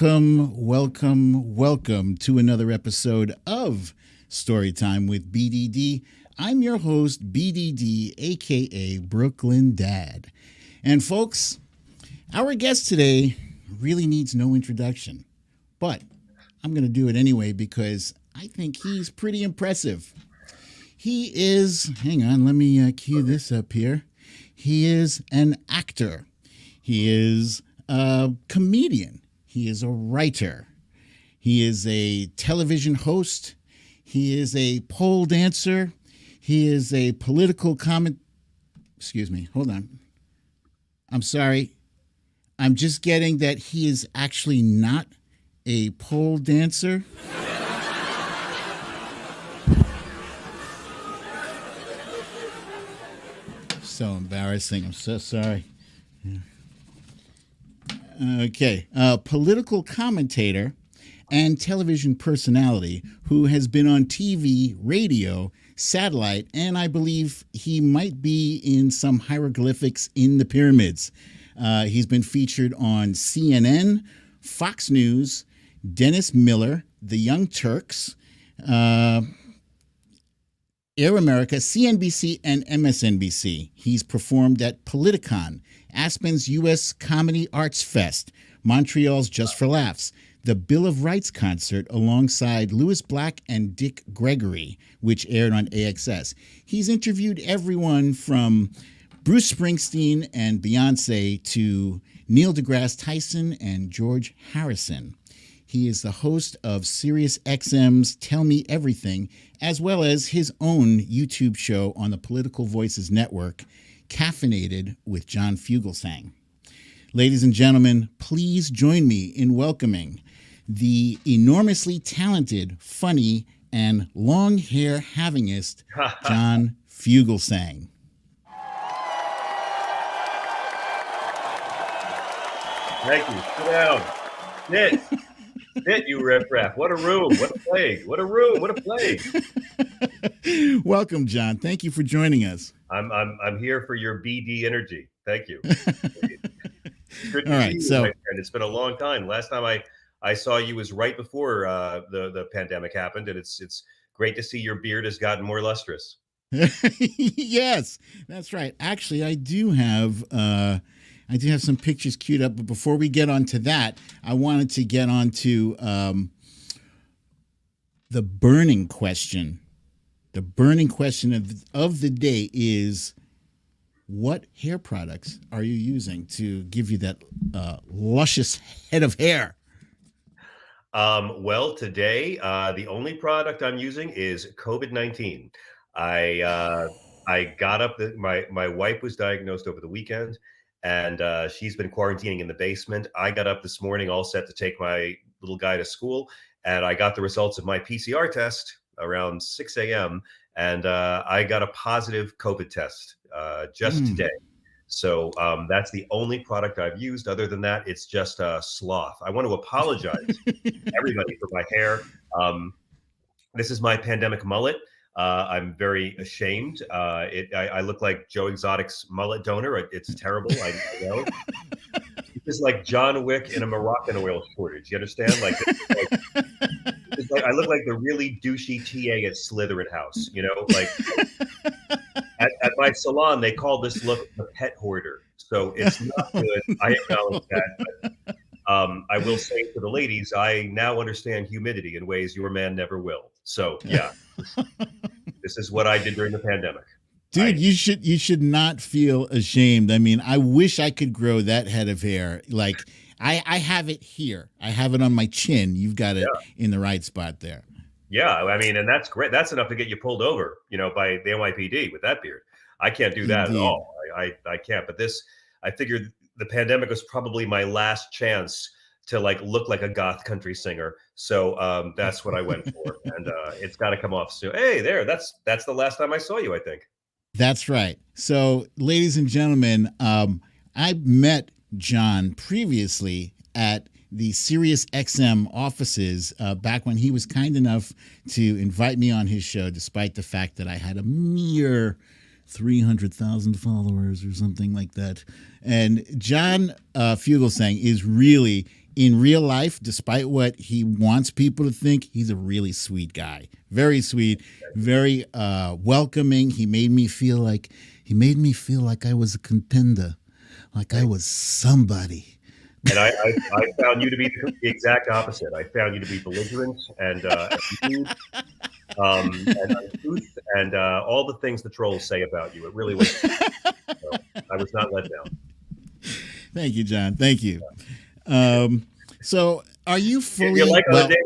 Welcome to another episode of Storytime with BDD. I'm your host, BDD, aka Brooklyn Dad. And folks, our guest today really needs no introduction, but I'm going to do it anyway because I think he's pretty impressive. He is, hang on, let me cue this up here. He is an actor. He is a comedian. He is a writer. He is a television host. He is a pole dancer. He is a political excuse me, hold on. I'm sorry. I'm just getting that he is actually not a pole dancer. So embarrassing. I'm so sorry. Okay. Political commentator and television personality who has been on TV, radio, satellite, and I believe he might be in some hieroglyphics in the pyramids. He's been featured on CNN, Fox News, Dennis Miller, The Young Turks, Air America, CNBC, and MSNBC. He's performed at Politicon, Aspen's U.S. Comedy Arts Fest, Montreal's Just for Laughs, the Bill of Rights concert alongside Louis Black and Dick Gregory, which aired on AXS. He's interviewed everyone from Bruce Springsteen and Beyonce to Neil deGrasse Tyson and George Harrison. He is the host of SiriusXM's Tell Me Everything, as well as his own YouTube show on the Political Voices Network, Caffeinated with John Fugelsang. Ladies and gentlemen, please join me in welcoming the enormously talented, funny, and long-hair havingist, John Fugelsang. Thank you. Sit down. Sit. Sit, you riffraff. What a room. What a plague. What a room. What a plague. Welcome, John. Thank you for joining us. I'm here for your BD energy. Thank you. Good to All right, see you, so my friend. It's been a long time. Last time I saw you was right before the pandemic happened, and it's great to see your beard has gotten more lustrous. Yes, that's right. Actually, I do have some pictures queued up, but before we get on to that, I wanted to get on to the burning question. The burning question of the day is, what hair products are you using to give you that luscious head of hair? Well, today, the only product I'm using is COVID-19. I got up, my wife was diagnosed over the weekend, and she's been quarantining in the basement. I got up this morning all set to take my little guy to school, and I got the results of my PCR test around 6 a.m., and I got a positive COVID test just today. So that's the only product I've used. Other than that, it's just sloth. I want to apologize to everybody for my hair. This is my pandemic mullet. I'm very ashamed. I look like Joe Exotic's mullet donor. It's terrible. I know. It's like John Wick in a Moroccan oil shortage. You understand? It's like I look like the really douchey TA at Slytherin House. You know, like at my salon, they call this look the pet hoarder. So it's not good. I acknowledge that. But, I will say to the ladies, I now understand humidity in ways your man never will. So yeah, this is what I did during the pandemic. Dude, you should not feel ashamed. I mean, I wish I could grow that head of hair. Like I have it here. I have it on my chin. You've got it in the right spot there. Yeah, I mean, and that's great. That's enough to get you pulled over, by the NYPD with that beard. I can't do that at all. I can't. But I figured the pandemic was probably my last chance to look like a goth country singer. So that's what I went for. And it's got to come off soon. Hey, that's the last time I saw you, I think. That's right. So, ladies and gentlemen, I met John previously at the SiriusXM offices back when he was kind enough to invite me on his show, despite the fact that I had a mere 300,000 followers or something like that. And John Fugelsang is really in real life, despite what he wants people to think, he's a really sweet guy. Very sweet, very welcoming. He made me feel like I was a contender, like I was somebody. And I found you to be the exact opposite. I found you to be belligerent and rude, and uncouth, and all the things the trolls say about you. It really was. So I was not let down. Thank you, John. Thank you. So, are you fully? You like on the day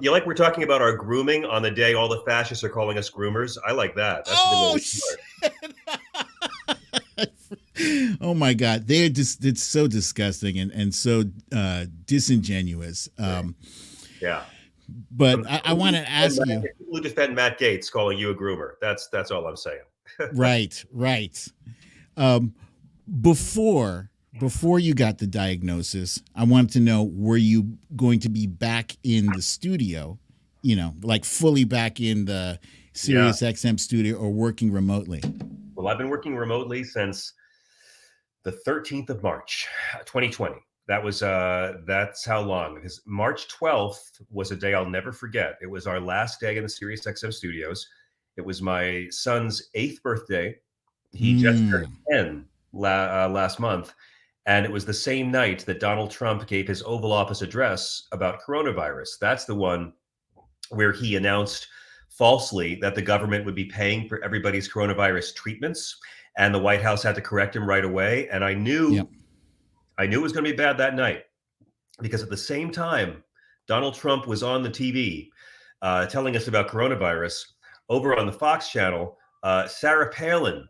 you like we're talking about our grooming on the day all the fascists are calling us groomers? I like that. That's a good shit. Oh my God, they're just, it's so disgusting and so disingenuous. Yeah. But I want to ask you. People who defend Matt Gaetz calling you a groomer. That's all I'm saying. Right. Before you got the diagnosis, I wanted to know, were you going to be back in the studio, like fully back in the Sirius XM studio, or working remotely? Well, I've been working remotely since the 13th of March, 2020. That's how long, because March 12th was a day I'll never forget. It was our last day in the Sirius XM studios. It was my son's 8th birthday. He just turned 10 last month. And it was the same night that Donald Trump gave his Oval Office address about coronavirus. That's the one where he announced falsely that the government would be paying for everybody's coronavirus treatments, and the White House had to correct him right away. And I knew it was going to be bad that night, because at the same time, Donald Trump was on the TV telling us about coronavirus. Over on the Fox channel, Sarah Palin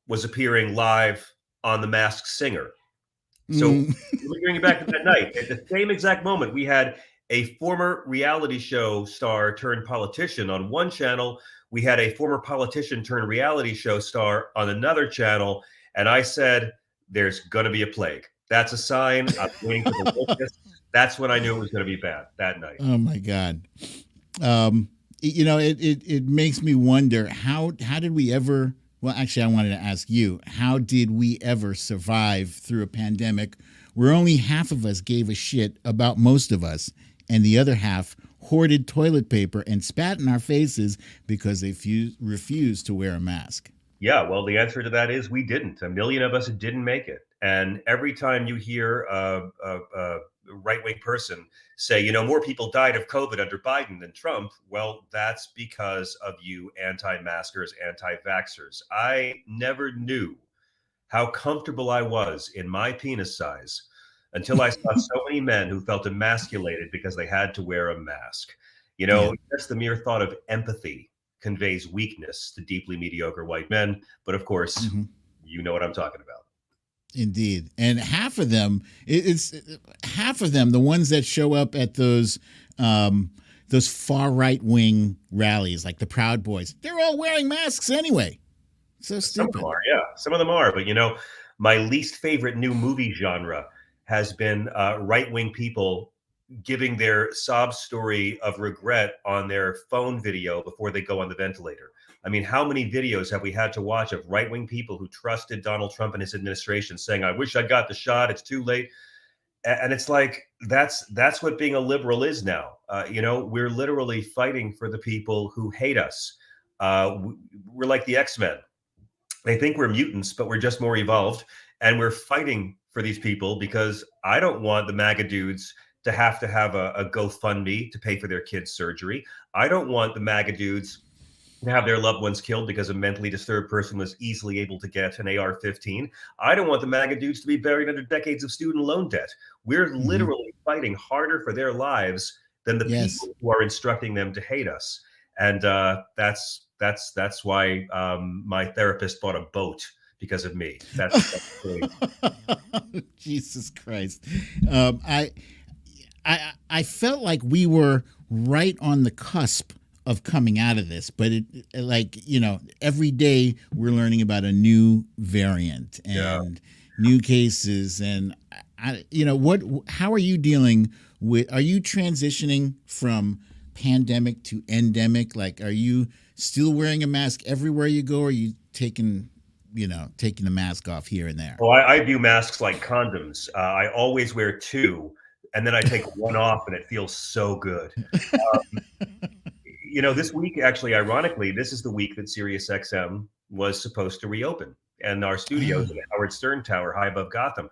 was appearing live on The Masked Singer. So we're bringing it back to that night. At the same exact moment, we had a former reality show star turned politician on one channel. We had a former politician turned reality show star on another channel. And I said, there's going to be a plague. That's a sign. I'm waiting for the witness. That's when I knew it was going to be bad that night. Oh, my God. It makes me wonder, how did we ever... Well, actually, I wanted to ask you, how did we ever survive through a pandemic where only half of us gave a shit about most of us, and the other half hoarded toilet paper and spat in our faces because they refused to wear a mask? Yeah, well, the answer to that is we didn't. A million of us didn't make it. And every time you hear a right-wing person say, more people died of COVID under Biden than Trump, well, that's because of you anti-maskers, anti-vaxxers. I never knew how comfortable I was in my penis size until I saw so many men who felt emasculated because they had to wear a mask. Just the mere thought of empathy conveys weakness to deeply mediocre white men. But of course, you know what I'm talking about. Indeed. And half of them, the ones that show up at those far right wing rallies, like the Proud Boys, they're all wearing masks anyway. So stupid. Some of them are, yeah. Some of them are. But, my least favorite new movie genre has been right wing people giving their sob story of regret on their phone video before they go on the ventilator. I mean, how many videos have we had to watch of right-wing people who trusted Donald Trump and his administration saying, I wish I got the shot, it's too late. And it's like, that's what being a liberal is now. We're literally fighting for the people who hate us. We're like the X-Men. They think we're mutants, but we're just more evolved. And we're fighting for these people because I don't want the MAGA dudes to have a GoFundMe to pay for their kids' surgery. I don't want the MAGA dudes to have their loved ones killed because a mentally disturbed person was easily able to get an AR-15. I don't want the MAGA dudes to be buried under decades of student loan debt. We're literally fighting harder for their lives than the people who are instructing them to hate us. And that's why my therapist bought a boat, because of me. That's really... Jesus Christ. I felt like we were right on the cusp of coming out of this, but every day we're learning about a new variant and new cases. And how are you dealing with, are you transitioning from pandemic to endemic? Like, are you still wearing a mask everywhere you go? Or are you taking the mask off here and there? Well, I view masks like condoms. I always wear two. and then I take one off, and it feels so good. This week, actually, ironically, this is the week that SiriusXM was supposed to reopen, and our studios in the Howard Stern Tower, high above Gotham.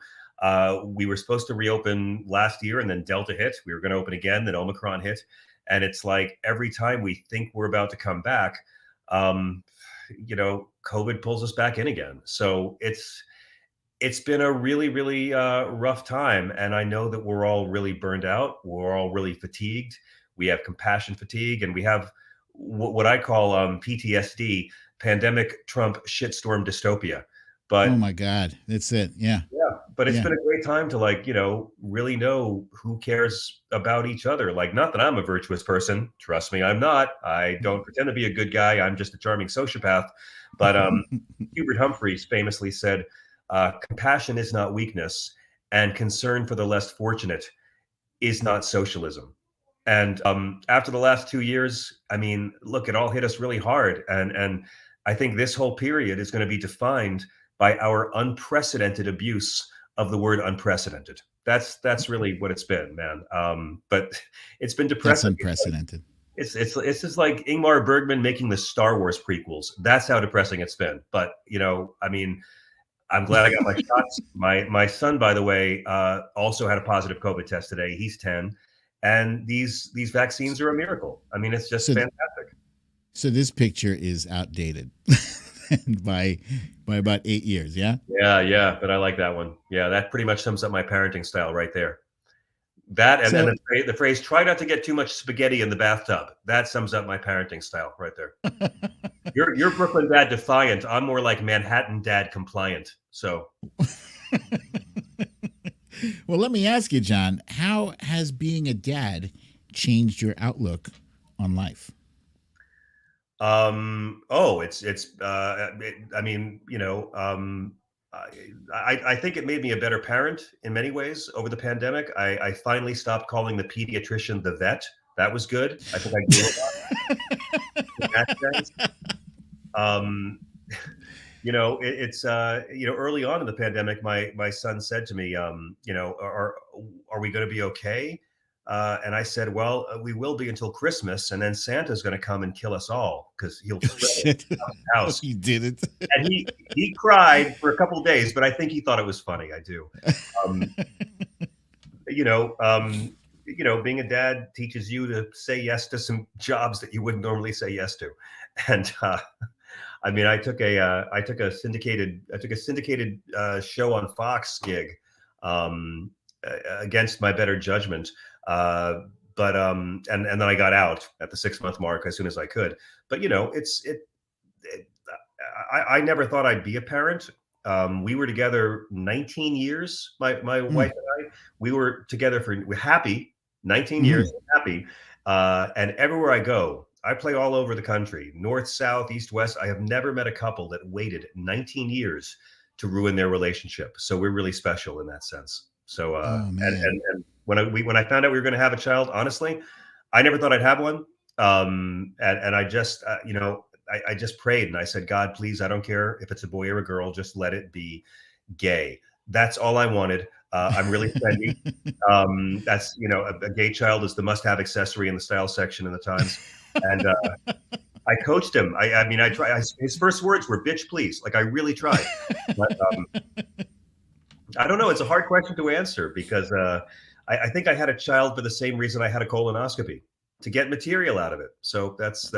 We were supposed to reopen last year, and then Delta hit. We were going to open again, then Omicron hit, and it's like every time we think we're about to come back, COVID pulls us back in again. So it's been a really, really rough time, and I know that we're all really burned out. We're all really fatigued. We have compassion fatigue, and we have what I call PTSD, pandemic Trump shitstorm dystopia. But oh my God, that's it. Yeah. But it's been a great time to really know who cares about each other. Like, not that I'm a virtuous person. Trust me, I'm not. I don't pretend to be a good guy. I'm just a charming sociopath. But Hubert Humphreys famously said, compassion is not weakness, and concern for the less fortunate is not socialism. And after the last 2 years, I mean, look, it all hit us really hard. And I think this whole period is going to be defined by our unprecedented abuse of the word unprecedented. That's really what it's been, man. But it's been depressing. That's unprecedented. It's just like Ingmar Bergman making the Star Wars prequels. That's how depressing it's been. But I mean, I'm glad I got my shots. My son, by the way, also had a positive COVID test today. He's 10, and these vaccines are a miracle. I mean, it's just fantastic. So this picture is outdated by about 8 years. Yeah. Yeah. But I like that one. Yeah, that pretty much sums up my parenting style right there. That and then the phrase "try not to get too much spaghetti in the bathtub." That sums up my parenting style right there. You're Brooklyn dad defiant. I'm more like Manhattan dad compliant. So, well, let me ask you, John, how has being a dad changed your outlook on life? I think it made me a better parent in many ways over the pandemic. I finally stopped calling the pediatrician the vet. That was good. I think I grew a lot in that sense. Early on in the pandemic, my son said to me, are we going to be okay? And I said, well, we will be until Christmas, and then Santa's going to come and kill us all because he'll shred the house. He did it, and he cried for a couple of days, but I think he thought it was funny. I do. Being a dad teaches you to say yes to some jobs that you wouldn't normally say yes to, and I took a syndicated show on Fox gig against my better judgment. And then I got out at the 6-month mark as soon as I could. But I never thought I'd be a parent. We were together 19 years. My wife and I. We were together we're happy 19 years, happy. And everywhere I go, I play all over the country, north, south, east, west. I have never met a couple that waited 19 years to ruin their relationship. So we're really special in that sense. So and when I found out we were going to have a child, honestly, I never thought I'd have one. And I just I just prayed and I said, God, please, I don't care if it's a boy or a girl, just let it be gay. That's all I wanted. I'm really trendy. That's a gay child is the must-have accessory in the style section in the Times. And I coached him. I tried. His first words were "bitch, please." Like I really tried. But I don't know. It's a hard question to answer because I think I had a child for the same reason I had a colonoscopy, to get material out of it. So that's.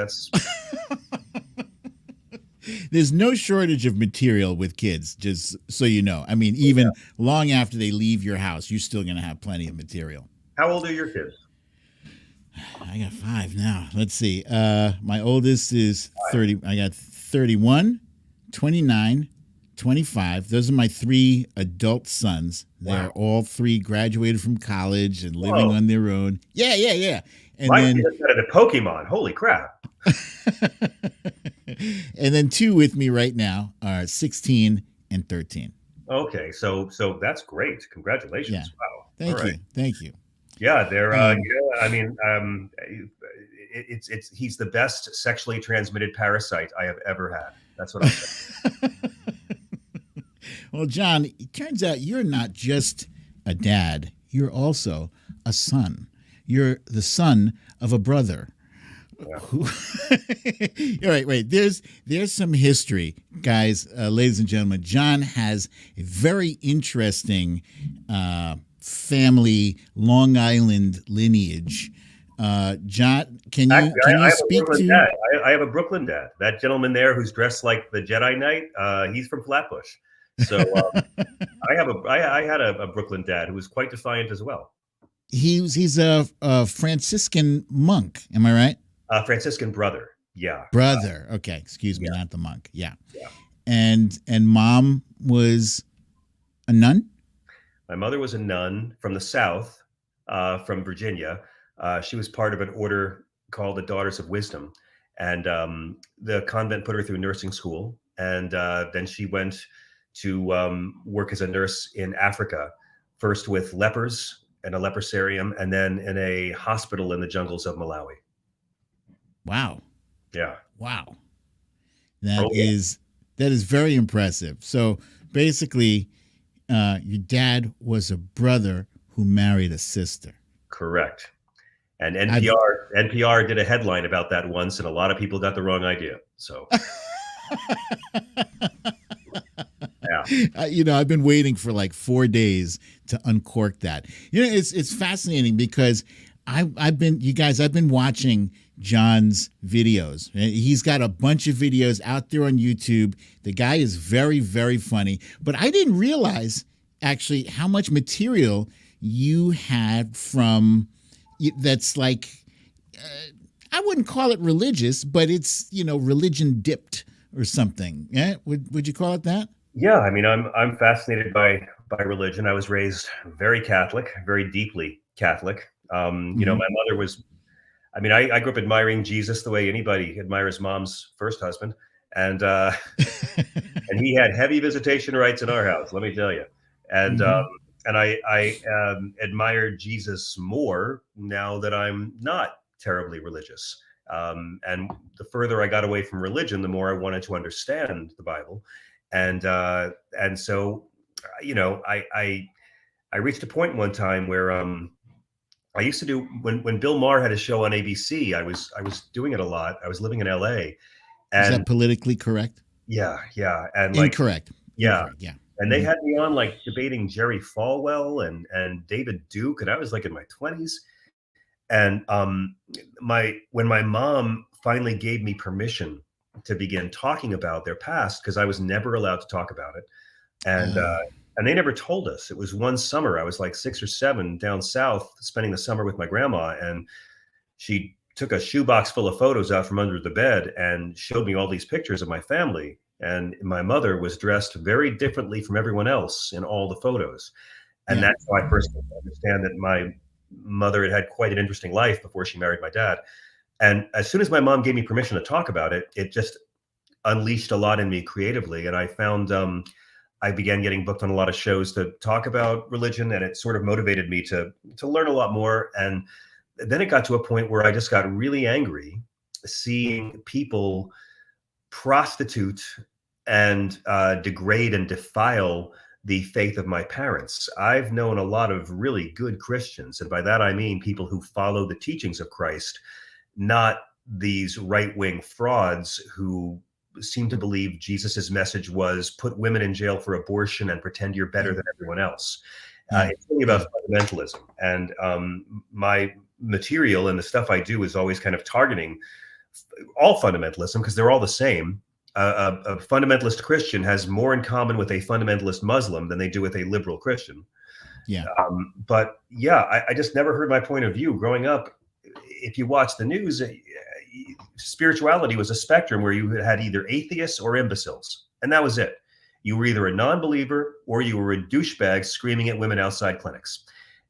There's no shortage of material with kids, just so you know. I mean, even long after they leave your house, you're still going to have plenty of material. How old are your kids? I got 5 now. Let's see. My oldest is 30. I got 31, 29, 25. Those are my 3 adult sons. They're all 3 graduated from college and living on their own. Yeah. And my kid is better than Pokemon. Holy crap. And then 2 with me right now are 16 and 13. Okay, so that's great. Congratulations. Yeah. Wow. Thank you. Yeah, they're he's the best sexually transmitted parasite I have ever had. That's what I'm saying. Well, John, it turns out you're not just a dad. You're also a son. You're the son of a brother. Yeah. All right, wait. There's some history, guys, ladies and gentlemen. John has a very interesting family Long Island lineage. John, can you Actually, can I you have a speak Brooklyn to? dad. I have a Brooklyn dad. That gentleman there who's dressed like the Jedi Knight, he's from Flatbush. So I had a Brooklyn dad who was quite defiant as well. He's a Franciscan monk. Am I right? Franciscan brother. Yeah. Brother. Okay, excuse me, Yeah. not the monk. Yeah. Yeah. And mom was a nun. My mother was a nun from the South, from Virginia. She was part of an order called the Daughters of Wisdom. And the convent put her through nursing school. And then she went to work as a nurse in Africa, first with lepers in a leprosarium, and then in a hospital in the jungles of Malawi. Wow. Yeah. Wow. Oh, yeah. That is very impressive. So basically, your dad was a brother who married a sister. Correct. And NPR did a headline about that once, and a lot of people got the wrong idea. So, yeah. I've been waiting for like 4 days to uncork that. It's fascinating because I've been watching John's videos. He's got a bunch of videos out there on YouTube. The guy is very, very funny. But I didn't realize actually how much material you had from that's like, I wouldn't call it religious, but it's, religion dipped or something. Yeah. Would you call it that? Yeah. I mean, I'm fascinated by religion. I was raised very Catholic, very deeply Catholic. My mother was, I grew up admiring Jesus the way anybody admires mom's first husband. And and he had heavy visitation rights in our house, let me tell you. And I admire Jesus more now that I'm not terribly religious. And the further I got away from religion, the more I wanted to understand the Bible. And so, I reached a point one time where I used to do when Bill Maher had a show on ABC. I was doing it a lot. I was living in LA. And is that politically correct? Yeah, and incorrect. Yeah, incorrect, yeah. And they had me on like debating Jerry Falwell and David Duke, and I was like in my 20s. And when my mom finally gave me permission to begin talking about their past, because I was never allowed to talk about it, and they never told us. It was one summer. I was like 6 or 7 down south spending the summer with my grandma, and she took a shoebox full of photos out from under the bed and showed me all these pictures of my family. And my mother was dressed very differently from everyone else in all the photos. And that's how I first understand that my mother had quite an interesting life before she married my dad. And as soon as my mom gave me permission to talk about it, it just unleashed a lot in me creatively. And I found I began getting booked on a lot of shows to talk about religion, and it sort of motivated me to learn a lot more. And then it got to a point where I just got really angry seeing people prostitute and degrade and defile the faith of my parents. I've known a lot of really good Christians, and by that I mean people who follow the teachings of Christ, not these right-wing frauds who seem to believe Jesus's message was put women in jail for abortion and pretend you're better than everyone else. It's really about fundamentalism. And my material and the stuff I do is always kind of targeting all fundamentalism because they're all the same. A fundamentalist Christian has more in common with a fundamentalist Muslim than they do with a liberal Christian. Yeah. But yeah, I just never heard my point of view growing up. If you watch the news, spirituality was a spectrum where you had either atheists or imbeciles, and that was it. You were either a non-believer or you were a douchebag screaming at women outside clinics.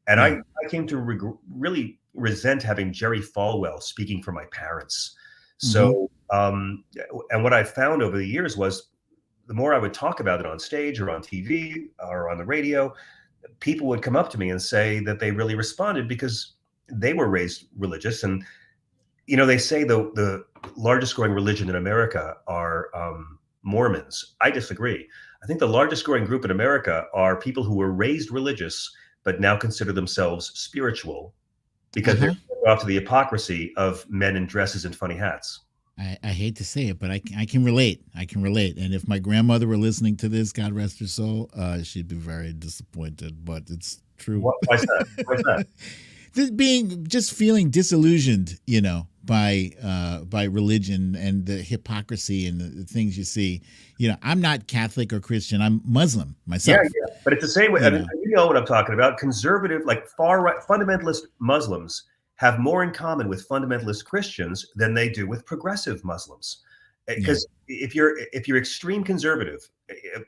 And I came to really resent having Jerry Falwell speaking for my parents. So, and what I found over the years was the more I would talk about it on stage or on TV or on the radio, people would come up to me and say that they really responded because they were raised religious. And, they say the largest growing religion in America are Mormons. I disagree. I think the largest growing group in America are people who were raised religious, but now consider themselves spiritual because they're off to the hypocrisy of men in dresses and funny hats. I hate to say it, but I can relate. I can relate. And if my grandmother were listening to this, God rest her soul, she'd be very disappointed. But it's true. Why's that? Why's that? Just feeling disillusioned, by religion and the hypocrisy and the things you see. I'm not Catholic or Christian. I'm Muslim myself. Yeah. But it's the same way. You know what I'm talking about. Conservative, like far right, fundamentalist Muslims have more in common with fundamentalist Christians than they do with progressive Muslims. Because if you're extreme conservative,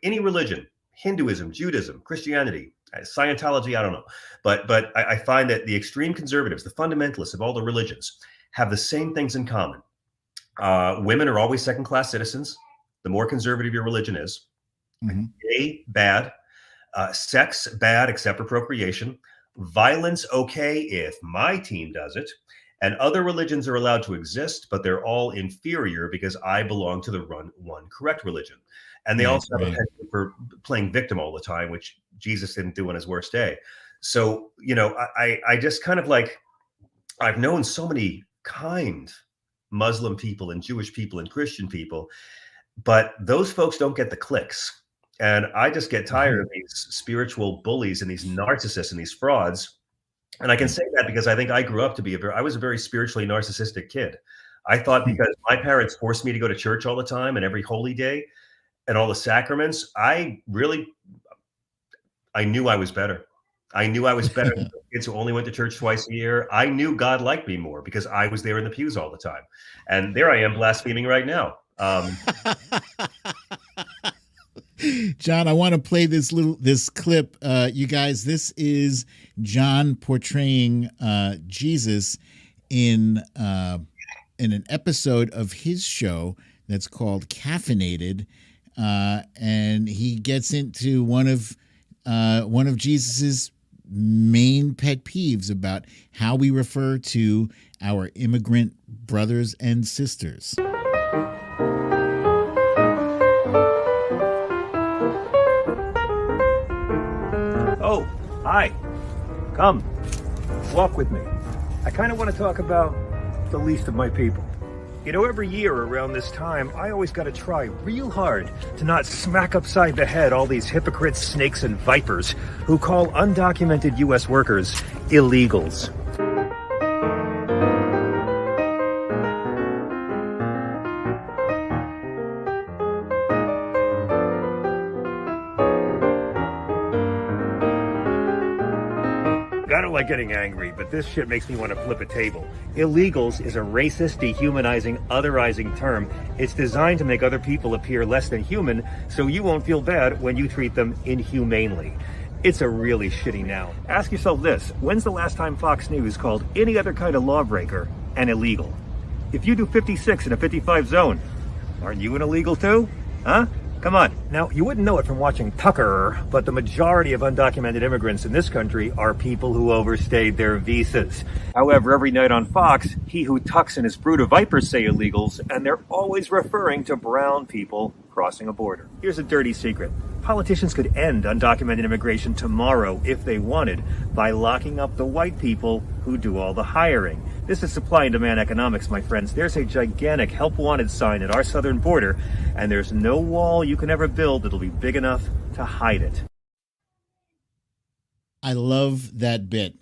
any religion, Hinduism, Judaism, Christianity, Scientology, I don't know, but I find that the extreme conservatives, the fundamentalists of all the religions, have the same things in common. Women are always second-class citizens. The more conservative your religion is, gay, bad, sex, bad, except for procreation. Violence, okay if my team does it. And other religions are allowed to exist, but they're all inferior because I belong to the one correct religion. And they also have a penchant for playing victim all the time, which Jesus didn't do on his worst day. So, I just kind of like, I've known so many kind Muslim people and Jewish people and Christian people, but those folks don't get the clicks. And I just get tired of these spiritual bullies and these narcissists and these frauds. And I can say that because I think I grew up to be I was a very spiritually narcissistic kid. I thought because my parents forced me to go to church all the time and every holy day and all the sacraments, I knew I was better. I knew I was better than the kids who only went to church twice a year. I knew God liked me more because I was there in the pews all the time. And there I am blaspheming right now. John, I want to play this clip. You guys, this is John portraying Jesus in an episode of his show that's called Caffeinated, and he gets into one of Jesus's main pet peeves about how we refer to our immigrant brothers and sisters. Oh, hi. Come, walk with me. I kind of want to talk about the least of my people. Every year around this time, I always got to try real hard to not smack upside the head all these hypocrites, snakes, and vipers who call undocumented U.S. workers illegals. I don't like getting angry, but this shit makes me want to flip a table. Illegals is a racist, dehumanizing, otherizing term. It's designed to make other people appear less than human, so you won't feel bad when you treat them inhumanely. It's a really shitty noun. Ask yourself this: when's the last time Fox News called any other kind of lawbreaker an illegal? If you do 56 in a 55 zone, aren't you an illegal too? Huh? Come on. Now, you wouldn't know it from watching Tucker, but the majority of undocumented immigrants in this country are people who overstayed their visas. However, every night on Fox, he who tucks in his brood of vipers say illegals, and they're always referring to brown people crossing a border. Here's a dirty secret. Politicians could end undocumented immigration tomorrow if they wanted by locking up the white people who do all the hiring. This is supply and demand economics, my friends. There's a gigantic help wanted sign at our southern border, and there's no wall you can ever build that'll be big enough to hide it. I love that bit.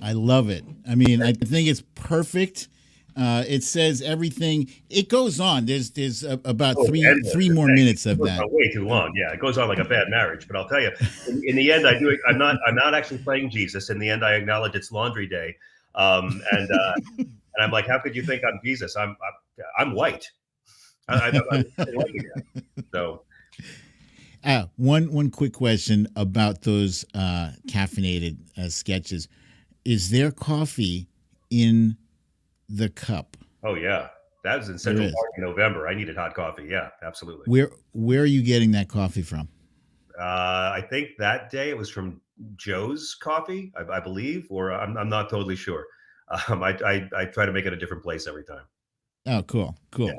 I love it. I mean, I think it's perfect. It says everything. It goes on. There's about three more minutes of that. Way too long. Yeah, it goes on like a bad marriage. But I'll tell you, in the end, I do. I'm not actually playing Jesus. In the end, I acknowledge it's laundry day. And I'm like, how could you think I'm Jesus? I'm white. So, one quick question about those caffeinated sketches: is there coffee in the cup? Oh yeah, that was in Central Park in November. I needed hot coffee. Yeah, absolutely. Where are you getting that coffee from? I think that day it was from Joe's Coffee, I believe, or I'm not totally sure. I try to make it a different place every time. Oh, cool. Yeah.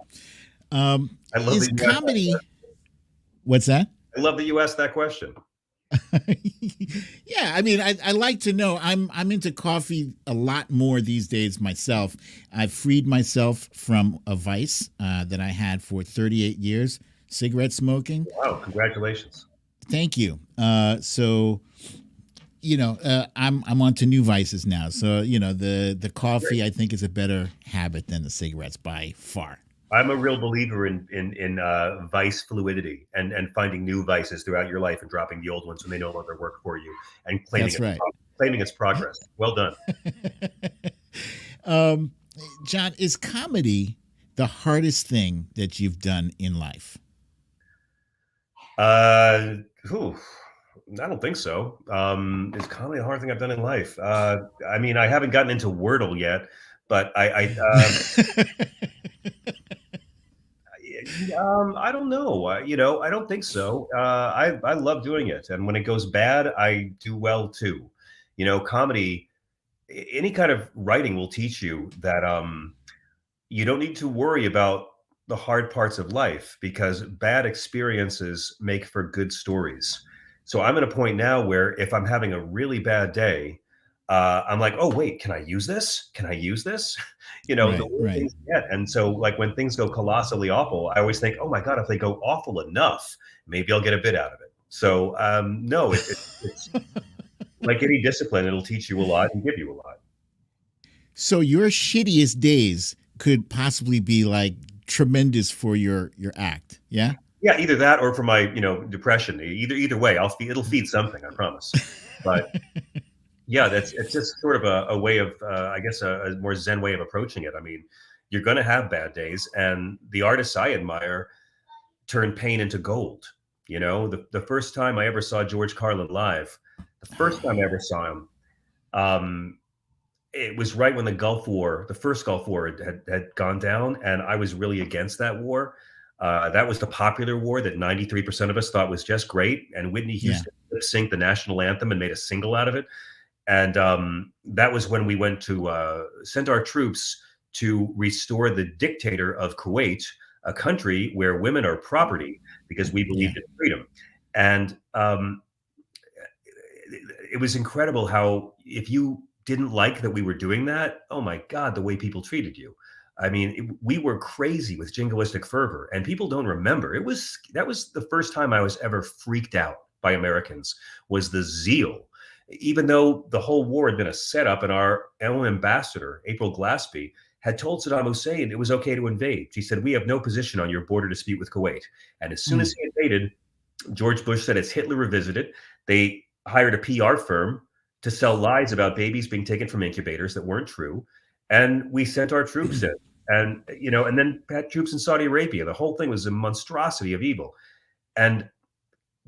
I love is comedy. What's that? I love that you asked that question. Yeah, I mean, I like to know. I'm into coffee a lot more these days myself. I've freed myself from a vice that I had for 38 years, cigarette smoking. Wow, congratulations. Thank you. So I'm onto new vices now. So the coffee I think is a better habit than the cigarettes by far. I'm a real believer in vice fluidity and finding new vices throughout your life and dropping the old ones when they no longer work for you and That's right. claiming its progress. Well done. John, is comedy the hardest thing that you've done in life? Whew, I don't think so. Is comedy a hard thing I've done in life? I mean, I haven't gotten into Wordle yet, but I don't know. I don't think so. I love doing it, and when it goes bad, I do well too. Comedy, any kind of writing will teach you that you don't need to worry about the hard parts of life because bad experiences make for good stories. So I'm at a point now where if I'm having a really bad day, I'm like, oh wait, can I use this? Can I use this? The way Right. things get. And so like when things go colossally awful, I always think, oh my God, if they go awful enough, maybe I'll get a bit out of it. So no, it's like any discipline, it'll teach you a lot and give you a lot. So your shittiest days could possibly be like tremendous for your act. Yeah. Yeah, either that or for my, depression. Either way, it'll feed something, I promise. But yeah, it's just sort of a way of, I guess, a more Zen way of approaching it. I mean, you're going to have bad days, and the artists I admire turn pain into gold. The first time I ever saw George Carlin live, the first time I ever saw him, it was right when the first Gulf War had gone down, and I was really against that war. That was the popular war that 93% of us thought was just great, and Whitney Houston lip-synced the national anthem and made a single out of it. And that was when we went to send our troops to restore the dictator of Kuwait, a country where women are property, because we believed in freedom. And it was incredible how, if you didn't like that we were doing that, oh my God, the way people treated you. I mean, we were crazy with jingoistic fervor, and people don't remember. That was the first time I was ever freaked out by Americans, was the zeal. Even though the whole war had been a setup, and our own ambassador, April Glaspie, had told Saddam Hussein it was okay to invade. She said, we have no position on your border dispute with Kuwait. And as soon as he invaded, George Bush said it's Hitler revisited. They hired a PR firm to sell lies about babies being taken from incubators that weren't true. And we sent our troops in. And, and then had troops in Saudi Arabia. The whole thing was a monstrosity of evil. And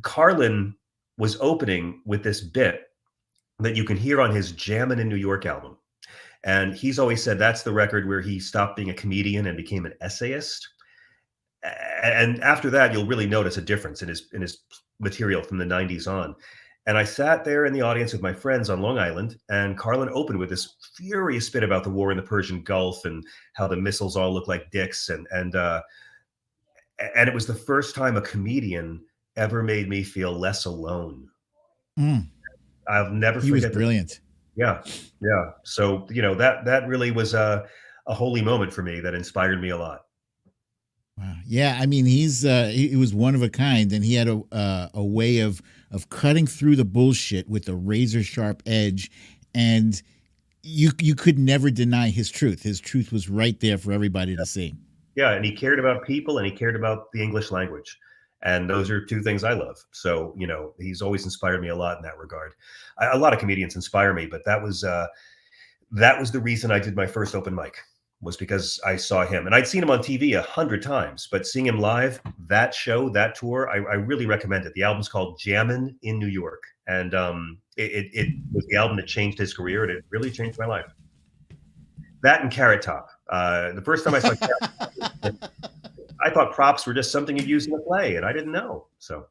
Carlin was opening with this bit that you can hear on his Jammin' in New York album. And he's always said that's the record where he stopped being a comedian and became an essayist. And after that, you'll really notice a difference in his material from the 90s on. And I sat there in the audience with my friends on Long Island, and Carlin opened with this furious bit about the war in the Persian Gulf and how the missiles all look like dicks. And it was the first time a comedian ever made me feel less alone. I'll never forget. He was brilliant. Yeah. So, that really was a holy moment for me that inspired me a lot. Wow. Yeah. I mean, he was one of a kind, and he had a way of cutting through the bullshit with a razor sharp edge, and you could never deny his truth. His truth was right there for everybody to see. Yeah. And he cared about people, and he cared about the English language. And those are two things I love. So, he's always inspired me a lot in that regard. A lot of comedians inspire me, but that was the reason I did my first open mic, was because I saw him. And I'd seen him on TV 100 times, but seeing him live, that show, that tour, I really recommend it. The album's called Jammin' in New York. And it was the album that changed his career, and it really changed my life. That and Carrot Top. The first time I saw Carrot Top, I thought props were just something you use in a play, and I didn't know. So,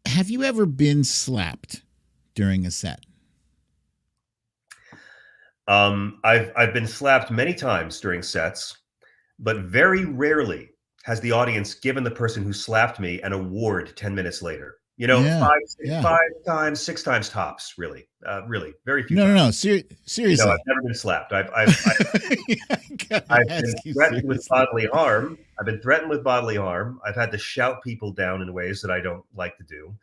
have you ever been slapped during a set? I've been slapped many times during sets, but very rarely has the audience given the person who slapped me an award 10 minutes later. Yeah. Five times, 6 times tops, really. Really, very few No, times. no, no. Seriously. I've never been slapped. I've I've been threatened with bodily harm. I've been threatened with bodily harm. I've had to shout people down in ways that I don't like to do.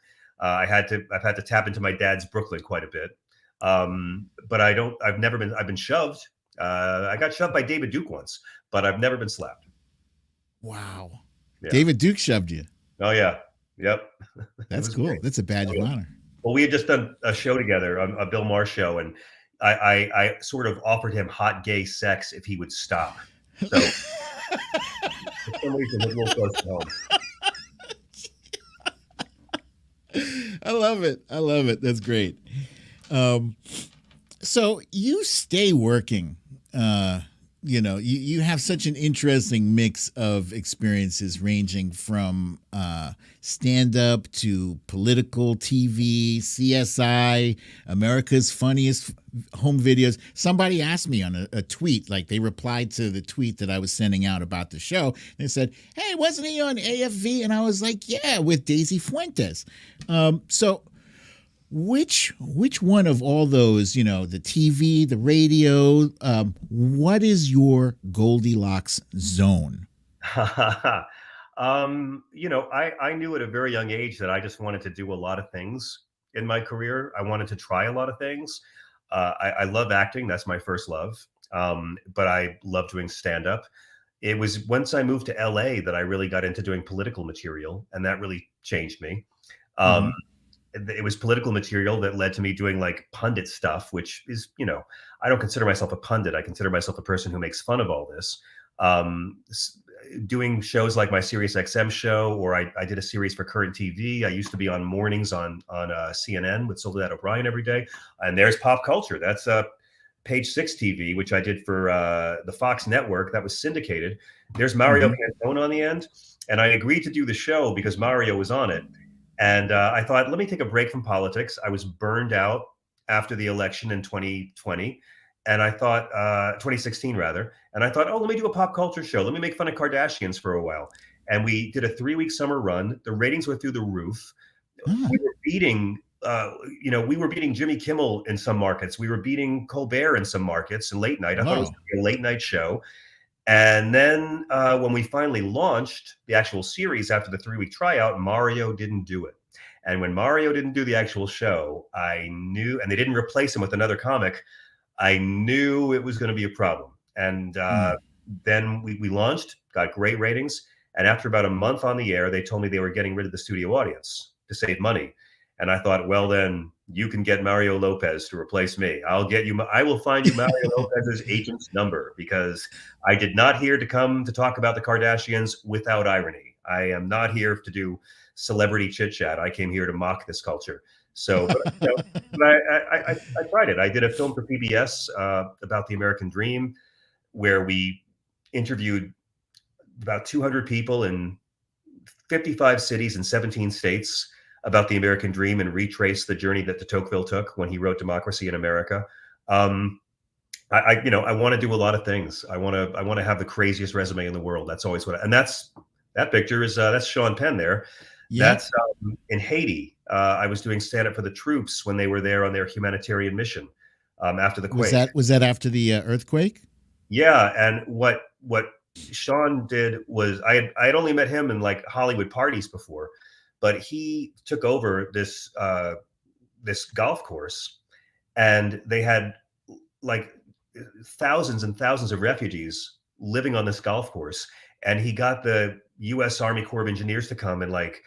I've had to tap into my dad's Brooklyn quite a bit. But I've been shoved. I got shoved by David Duke once, but I've never been slapped. Wow. Yeah. David Duke shoved you. Oh yeah. Yep. That's cool. Great. That's a badge of honor. Well, we had just done a show together, a Bill Maher show, and I sort of offered him hot gay sex if he would stop. So for some reason, it's a little close to home. I love it. I love it. That's great. So you stay working. You have such an interesting mix of experiences ranging from stand-up to political TV, CSI, America's Funniest Home Videos. Somebody asked me on a tweet, like they replied to the tweet that I was sending out about the show. They said, hey, wasn't he on AFV? And I was like, yeah, with Daisy Fuentes. So which one of all those, the TV, the radio, what is your Goldilocks zone? I knew at a very young age that I just wanted to do a lot of things in my career. I wanted to try a lot of things. I love acting. That's my first love. But I love doing stand-up. It was once I moved to LA that I really got into doing political material, and that really changed me. It was political material that led to me doing like pundit stuff, which is, I don't consider myself a pundit. I consider myself a person who makes fun of all this. Doing shows like my Sirius XM show, or I did a series for Current TV. I used to be on mornings on CNN with Soledad O'Brien every day. And there's Pop Culture. That's Page 6 TV, which I did for the Fox network that was syndicated. There's Mario Cantone on the end. And I agreed to do the show because Mario was on it. And I thought, let me take a break from politics. I was burned out after the election in 2020. And I thought, 2016 rather. And I thought, let me do a pop culture show. Let me make fun of Kardashians for a while. And we did a 3-week summer run. The ratings were through the roof. We were beating, Jimmy Kimmel in some markets. We were beating Colbert in some markets and late night. I thought it was going to be a late night show. And then when we finally launched the actual series after the 3-week tryout, Mario didn't do it. And when Mario didn't do the actual show, I knew, and they didn't replace him with another comic, I knew it was going to be a problem. And then we launched, got great ratings. And after about a month on the air, they told me they were getting rid of the studio audience to save money. And I thought, well, then you can get Mario Lopez to replace me. I will find you Mario Lopez's agent's number, because I did not here to come to talk about the Kardashians without irony. I am not here to do celebrity chit chat. I came here to mock this culture. So I tried it. I did a film for PBS about the American Dream, where we interviewed about 200 people in 55 cities and 17 states about the American Dream and retraced the journey that de Tocqueville took when he wrote Democracy in America. I want to do a lot of things. I want to have the craziest resume in the world. That's always that picture is that's Sean Penn there. Yeah. That's in Haiti. I was doing stand-up for the troops when they were there on their humanitarian mission after the quake. Was that after the earthquake? Yeah, and what Sean did was I had only met him in like Hollywood parties before, but he took over this golf course, and they had like thousands and thousands of refugees living on this golf course, and he got the U.S. Army Corps of Engineers to come and like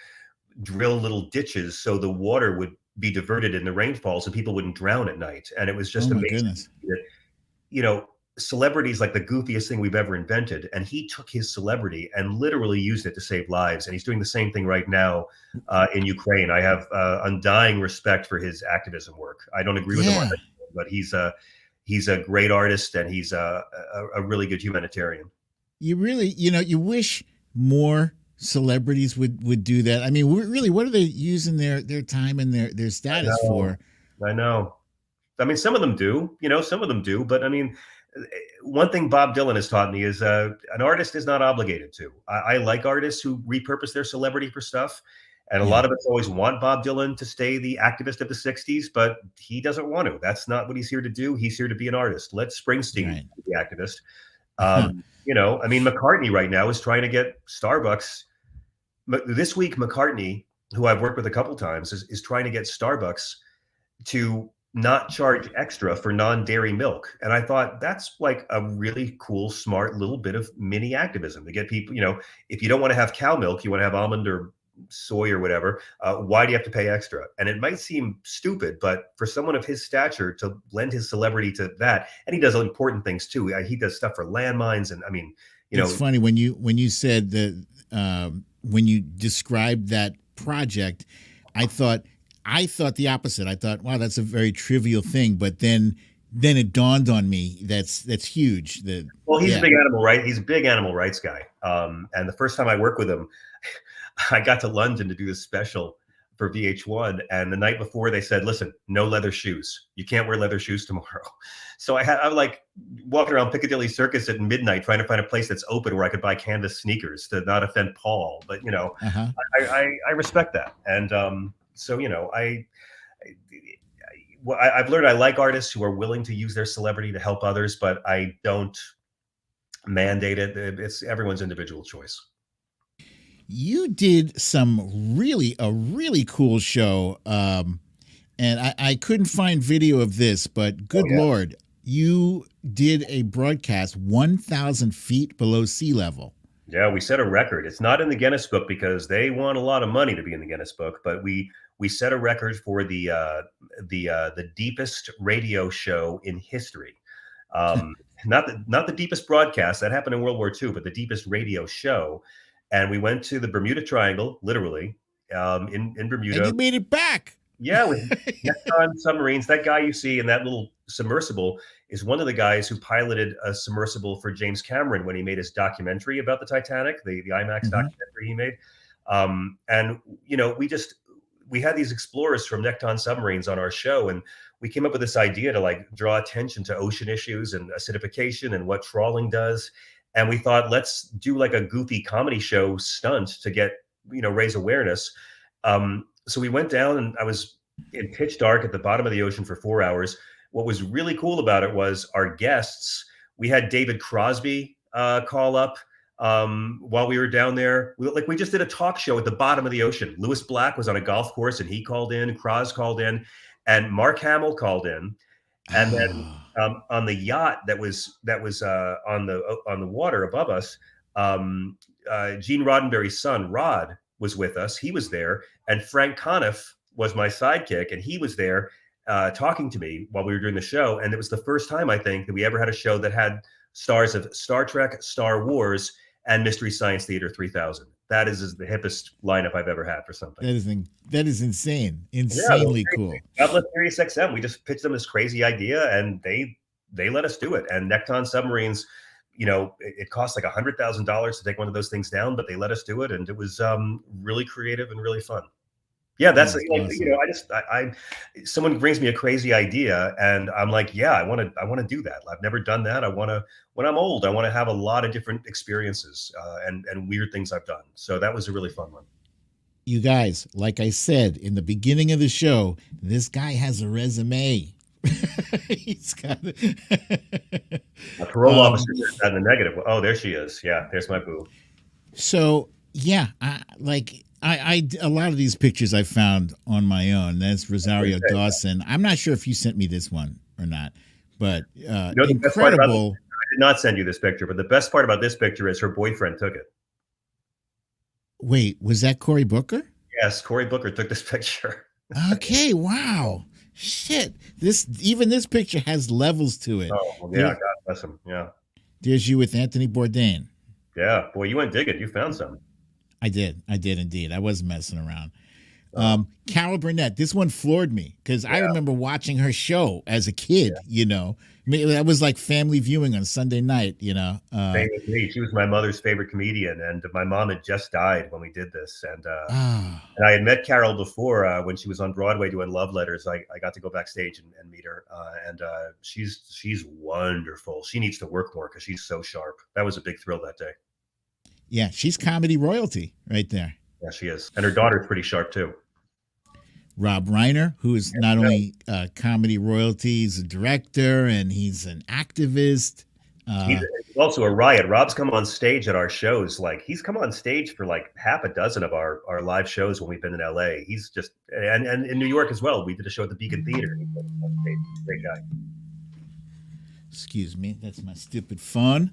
drill little ditches so the water would be diverted in the rainfalls and people wouldn't drown at night. And it was just amazing. That, celebrity's like the goofiest thing we've ever invented. And he took his celebrity and literally used it to save lives. And he's doing the same thing right now in Ukraine. I have undying respect for his activism work. I don't agree with him on it, but he's a great artist, and he's a really good humanitarian. You really, you wish more celebrities would do that. I mean, really, what are they using their time and their status for? I know. I mean, some of them do, but I mean, one thing Bob Dylan has taught me is an artist is not obligated to. I like artists who repurpose their celebrity for stuff. And a lot of us always want Bob Dylan to stay the activist of the 60s, but he doesn't want to. That's not what he's here to do. He's here to be an artist. Let Springsteen be the activist. I mean, McCartney right now is trying to get Starbucks. This week, McCartney, who I've worked with a couple times, is trying to get Starbucks to not charge extra for non-dairy milk. And I thought that's like a really cool, smart little bit of mini activism to get people, if you don't want to have cow milk, you want to have almond or soy or whatever, why do you have to pay extra? And it might seem stupid, but for someone of his stature to lend his celebrity to that, and he does important things too. He does stuff for landmines. And I mean, it's funny when you said that, when you described that project, I thought the opposite. I thought, wow, that's a very trivial thing. But then it dawned on me that's huge. Well, he's a big animal right. He's a big animal rights guy. And the first time I worked with him, I got to London to do this special for VH1. And the night before they said, listen, no leather shoes. You can't wear leather shoes tomorrow. So I'm like walking around Piccadilly Circus at midnight trying to find a place that's open where I could buy canvas sneakers to not offend Paul. But, I respect that. And I've learned I like artists who are willing to use their celebrity to help others, but I don't mandate it. It's everyone's individual choice. You did a really cool show, and I couldn't find video of this, but good Lord, you did a broadcast 1,000 feet below sea level. Yeah, we set a record. It's not in the Guinness Book because they want a lot of money to be in the Guinness Book, but we set a record for the deepest radio show in history. Not the deepest broadcast that happened in World War II, but the deepest radio show. And we went to the Bermuda Triangle, literally, in Bermuda. And you made it back. Yeah, with Nekton submarines. That guy you see in that little submersible is one of the guys who piloted a submersible for James Cameron when he made his documentary about the Titanic, the IMAX documentary he made. And we had these explorers from Nekton submarines on our show, and we came up with this idea to like draw attention to ocean issues and acidification and what trawling does. And we thought, let's do like a goofy comedy show stunt to get, raise awareness. So we went down and I was in pitch dark at the bottom of the ocean for 4 hours. What was really cool about it was our guests. We had David Crosby call up while we were down there. We just did a talk show at the bottom of the ocean. Lewis Black was on a golf course and he called in, Cros called in, and Mark Hamill called in. And then on the yacht that was on the water above us, Gene Roddenberry's son Rod was with us. He was there, and Frank Conniff was my sidekick, and he was there talking to me while we were doing the show. And it was the first time I think that we ever had a show that had stars of Star Trek, Star Wars, and Mystery Science Theater 3000. That is the hippest lineup I've ever had for something. That is insane. Insanely cool. God bless Sirius XM. We just pitched them this crazy idea and they let us do it. And Nekton submarines, it cost like $100,000 to take one of those things down, but they let us do it. And it was really creative and really fun. Yeah, that's awesome. Someone brings me a crazy idea and I'm like, yeah, I want to do that. I've never done that. When I'm old, I want to have a lot of different experiences and weird things I've done. So that was a really fun one. You guys, like I said in the beginning of the show, this guy has a resume. He's got a parole officer is in the negative. Oh, there she is. Yeah, there's my boo. So yeah, I a lot of these pictures I found on my own. That's Rosario Dawson. I'm not sure if you sent me this one or not, but incredible. I did not send you this picture, but the best part about this picture is her boyfriend took it. Wait, was that Cory Booker? Yes, Cory Booker took this picture. Okay, wow. Shit. This picture has levels to it. Oh, well, yeah, God bless him. Yeah. There's you with Anthony Bourdain. Yeah, boy, you went digging. You found some. I did indeed. I wasn't messing around. Carol Burnett, this one floored me because I remember watching her show as a kid, you know. I mean, that was like family viewing on Sunday night, you know. Same with me. She was my mother's favorite comedian, and my mom had just died when we did this. And I had met Carol before when she was on Broadway doing Love Letters. I got to go backstage and meet her, and she's wonderful. She needs to work more because she's so sharp. That was a big thrill that day. Yeah, she's comedy royalty right there. Yeah, she is, and her daughter's pretty sharp too. Rob Reiner, who is not only comedy royalty, he's a director and he's an activist. He's also a riot. Rob's come on stage at our shows. Like, he's come on stage for like half a dozen of our live shows when we've been in LA. He's just, and in New York as well. We did a show at the Beacon Theater. He's a great guy. Excuse me, that's my stupid phone.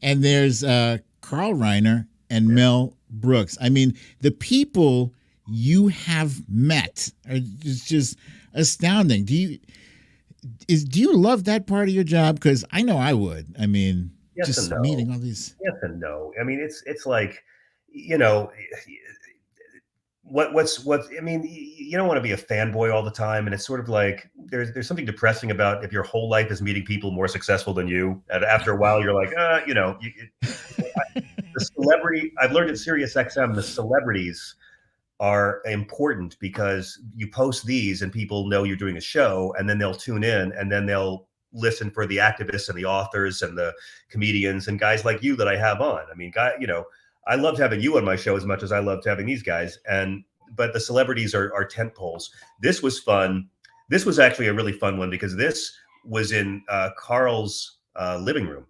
And there's Carl Reiner and Mel Brooks. I mean, the people you have met are just astounding. Do you love that part of your job? Because I know I would. I mean, yes just and no. meeting all these. Yes and no. I mean, it's like, you know, what's I mean, you don't want to be a fanboy all the time, and it's sort of like there's something depressing about if your whole life is meeting people more successful than you, and after a while you're like, you know, the celebrity. I've learned at SiriusXM, the celebrities are important because you post these and people know you're doing a show, and then they'll tune in and then they'll listen for the activists and the authors and the comedians and guys like you that I have on. I mean, you know, I loved having you on my show as much as I loved having these guys. But the celebrities are tent poles. This was fun. This was actually a really fun one because this was in Carl's living room,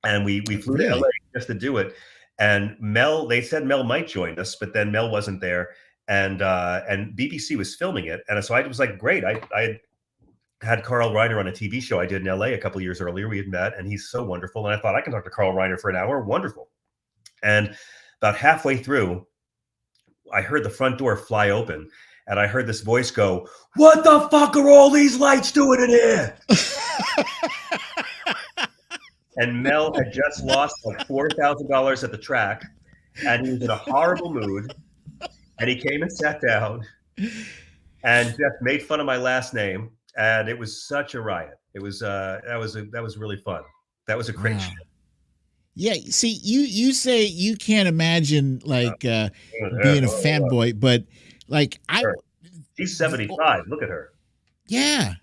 and we flew to LA just to do it. And Mel, they said Mel might join us, but then Mel wasn't there, and BBC was filming it, and so I was like, great. I had Carl Reiner on a TV show I did in LA a couple of years earlier. We had met, and he's so wonderful. And I thought I can talk to Carl Reiner for an hour. Wonderful. And about halfway through, I heard the front door fly open, and I heard this voice go, "What the fuck are all these lights doing in here?" And Mel had just lost like $4,000 at the track, and he was in a horrible mood. And he came and sat down and just made fun of my last name, and it was such a riot. It was that was really fun. That was a great show. Yeah, see, you say you can't imagine like being a fanboy, but like she's 75. Look at her. Yeah.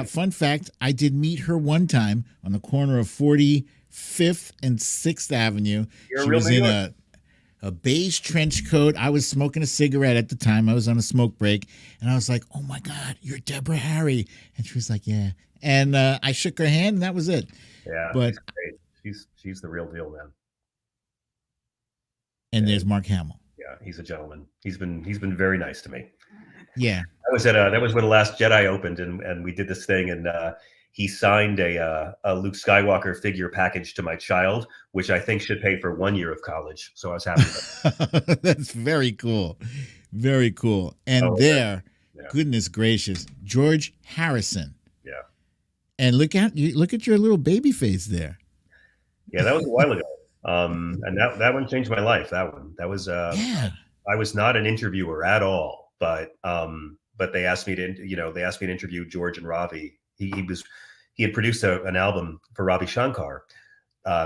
Fun fact, I did meet her one time on the corner of 45th and 6th Avenue. She was in a beige trench coat. I was smoking a cigarette at the time. I was on a smoke break. And I was like, "Oh, my God, you're Deborah Harry." And she was like, "Yeah." And I shook her hand, and that was it. Yeah, but she's the real deal, man. And there's Mark Hamill. Yeah, he's a gentleman. He's been very nice to me. Yeah, that was when The Last Jedi opened, and we did this thing, and he signed a Luke Skywalker figure package to my child, which I think should pay for 1 year of college. So I was happy with that. That's very cool, very cool. And goodness gracious, George Harrison. Yeah, and look at your little baby face there. Yeah, that was a while ago, and that one changed my life. That was I was not an interviewer at all. But they asked me to interview George and Ravi. He had produced an album for Ravi Shankar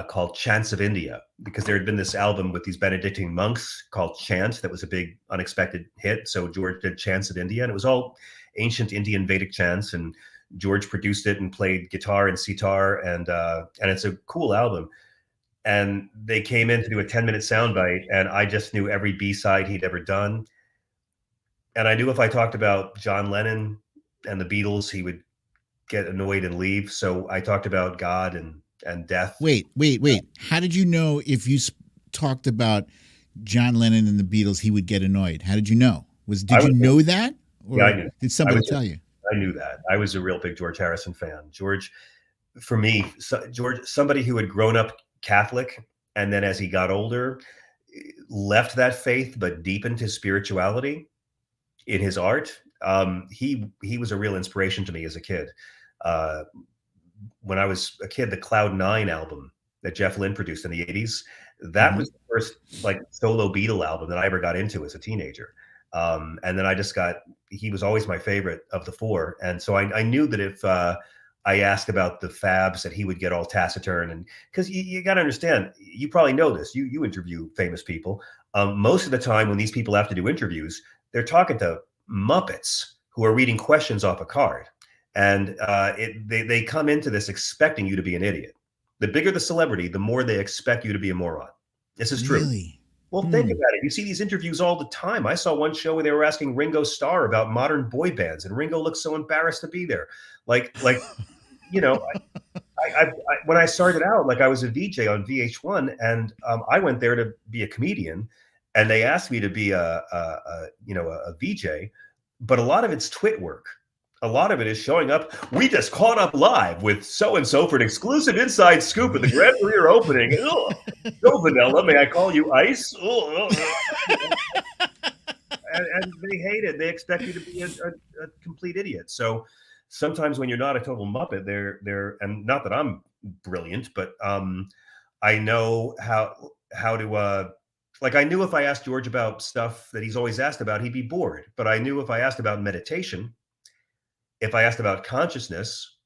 called Chants of India, because there had been this album with these Benedictine monks called Chant that was a big unexpected hit. So George did Chants of India, and it was all ancient Indian Vedic chants, and George produced it and played guitar and sitar, and it's a cool album. And they came in to do a 10-minute soundbite, and I just knew every B-side he'd ever done. And I knew if I talked about John Lennon and the Beatles, he would get annoyed and leave. So I talked about God and death. Wait. How did you know if you talked about John Lennon and the Beatles, he would get annoyed? How did you know? Did you know that? Or yeah, I knew. Did somebody tell you? I knew that. I was a real big George Harrison fan. George, for me, somebody who had grown up Catholic, and then as he got older, left that faith, but deepened his spirituality in his art. He was a real inspiration to me as a kid. When I was a kid, the Cloud 9 album that Jeff Lynne produced in the 80s, That was the first like solo Beatle album that I ever got into as a teenager. And then he was always my favorite of the four. And so I knew that if I asked about the Fabs, that he would get all taciturn. And because you got to understand, you probably know this, you interview famous people. Most of the time when these people have to do interviews, they're talking to Muppets who are reading questions off a card. And they come into this expecting you to be an idiot. The bigger the celebrity, the more they expect you to be a moron. This is true. Really? Well, think about it. You see these interviews all the time. I saw one show where they were asking Ringo Starr about modern boy bands, and Ringo looked so embarrassed to be there. Like you know, when I started out, like I was a VJ on VH1, and I went there to be a comedian, and they asked me to be a VJ, but a lot of it's twit work. A lot of it is showing up. We just caught up live with so-and-so for an exclusive inside scoop at the Grand Premiere opening. Go vanilla, may I call you ice? And they hate it. They expect you to be a complete idiot. So sometimes when you're not a total Muppet, they're and not that I'm brilliant, but I know how to like I knew if I asked George about stuff that he's always asked about, he'd be bored. But I knew if I asked about meditation, if I asked about consciousness,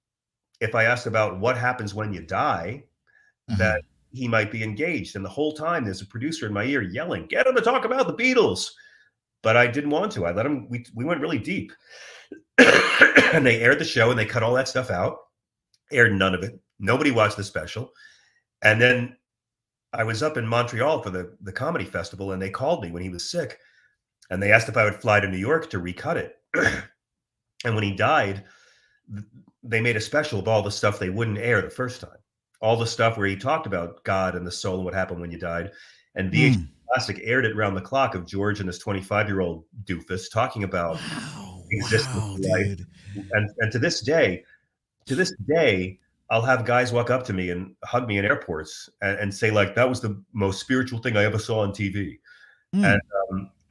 if I asked about what happens when you die, that he might be engaged. And the whole time there's a producer in my ear yelling, get him to talk about the Beatles. But I didn't want to. I let him, we went really deep. And they aired the show and they cut all that stuff out, aired none of it. Nobody watched the special. And then I was up in Montreal for the comedy festival, and they called me when he was sick. And they asked if I would fly to New York to recut it. And when he died, they made a special of all the stuff they wouldn't air the first time. All the stuff where he talked about God and the soul and what happened when you died. And VH Classic aired it around the clock of George and this 25-year-old doofus talking about existence, life. And to this day, I'll have guys walk up to me and hug me in airports and say, like, that was the most spiritual thing I ever saw on TV. And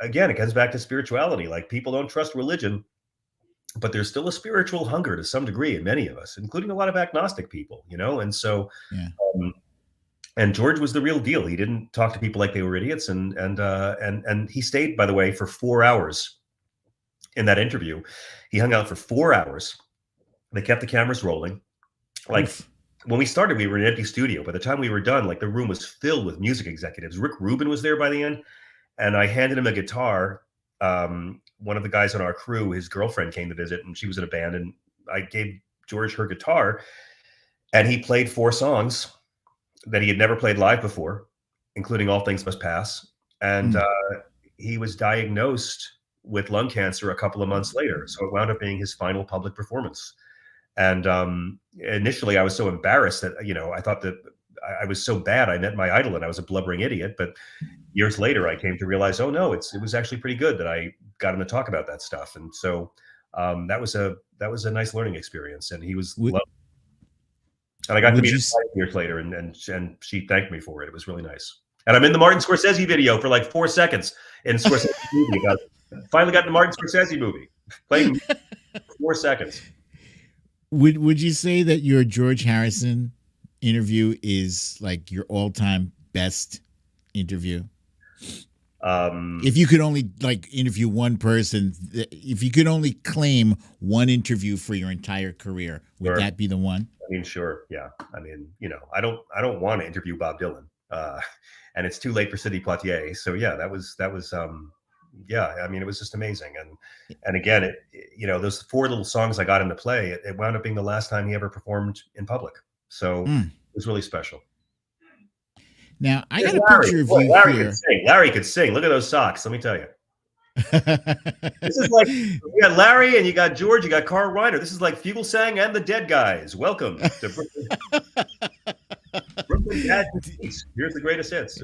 again, it comes back to spirituality. Like, people don't trust religion, but there's still a spiritual hunger to some degree in many of us, including a lot of agnostic people, you know? And so, and George was the real deal. He didn't talk to people like they were idiots. And he stayed, by the way, for 4 hours in that interview. He hung out for 4 hours. They kept the cameras rolling. Like, when we started, we were in an empty studio. By the time we were done, like, the room was filled with music executives. Rick Rubin was there by the end. And I handed him a guitar. One of the guys on our crew, his girlfriend came to visit, and she was in a band, and I gave George her guitar, and he played 4 songs that he had never played live before, including All Things Must Pass. And he was diagnosed with lung cancer a couple of months later. So it wound up being his final public performance. And initially I was so embarrassed that, you know, I thought that I was so bad. I met my idol and I was a blubbering idiot. But years later, I came to realize, oh no, it was actually pretty good that I got him to talk about that stuff. And so that was a nice learning experience. And he was lovely. And I got to meet her 5 years later, and she thanked me for it. It was really nice. And I'm in the Martin Scorsese video for like 4 seconds in Scorsese movie. Finally got the Martin Scorsese movie. Playing 4 seconds. Would you say that your George Harrison interview is like your all-time best interview? If you could only like interview one person, if you could only claim one interview for your entire career, would that be the one? I mean, sure. Yeah. I mean, you know, I don't want to interview Bob Dylan, and it's too late for Sidney Poitier. So yeah, that was yeah. I mean, it was just amazing. And again, it, you know, those 4 little songs I got him to play, it wound up being the last time he ever performed in public. So it was really special. Now I got a picture of you Larry here. could sing. Larry could sing. Look at those socks. Let me tell you. This is like, you got Larry and you got George, you got Carl Reiner. This is like Fugelsang and the Dead Guys. Welcome to Brooklyn Dad. Here's the greatest hits.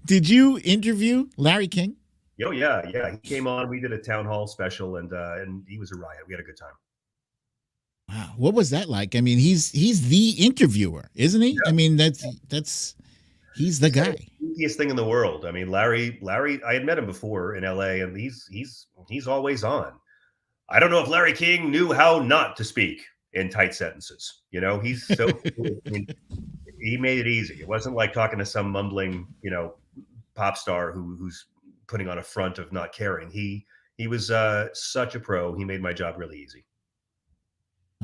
Did you interview Larry King? Oh yeah. He came on. We did a town hall special, and he was a riot. We had a good time. Wow, what was that like? I mean, he's the interviewer, isn't he? Yeah. I mean, he's the guy. The easiest thing in the world. I mean, Larry. I had met him before in LA, and he's always on. I don't know if Larry King knew how not to speak in tight sentences. You know, he's so. I mean, He made it easy. It wasn't like talking to some mumbling, pop star who's putting on a front of not caring. He was such a pro. He made my job really easy.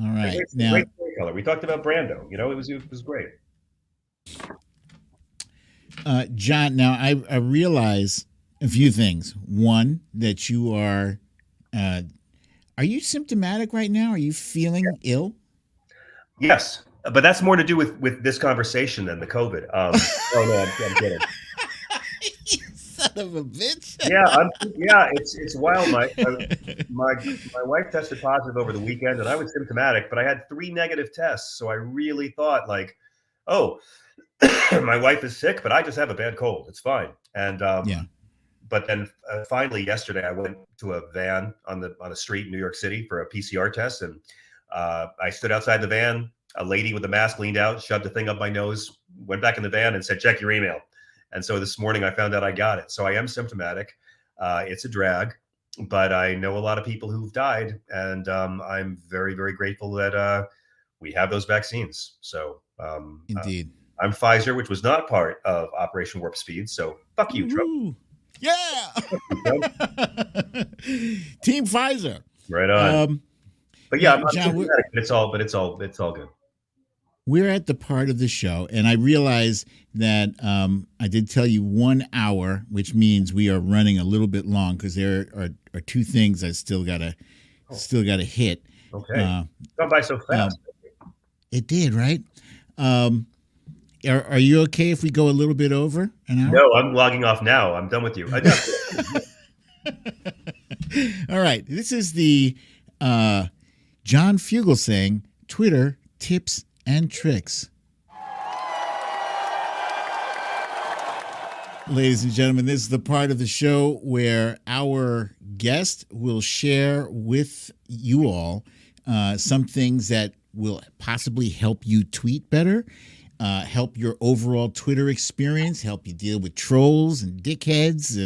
All right. Great color. We talked about Brando. It was great. John, now I realize a few things. One, that you are you symptomatic right now? Are you feeling ill? Yes, but that's more to do with this conversation than the COVID. Oh no, I'm kidding. You son of a bitch. Yeah, it's wild. My wife tested positive over the weekend, and I was symptomatic, but I had 3 negative tests, so I really thought like, oh, my wife is sick, but I just have a bad cold. It's fine. And but then finally yesterday, I went to a van on a street in New York City for a PCR test, and I stood outside the van. A lady with a mask leaned out, shoved a thing up my nose, went back in the van, and said, "Check your email." And so this morning, I found out I got it. So I am symptomatic. It's a drag, but I know a lot of people who've died, and I'm very, very grateful that we have those vaccines. So indeed. I'm Pfizer, which was not part of Operation Warp Speed. So fuck you, Trump. Yeah. Team Pfizer. Right on. But yeah, John, it's all good. We're at the part of the show, and I realize that I did tell you 1 hour, which means we are running a little bit long because there are 2 things I still gotta hit. Okay. Gone by so fast. It did, right? Are you okay if we go a little bit over an hour? No, I'm logging off now. I'm done with you. All right. This is the John Fugelsang Twitter tips and tricks. Ladies and gentlemen, this is the part of the show where our guest will share with you all some things that will possibly help you tweet better, help your overall Twitter experience, help you deal with trolls and dickheads,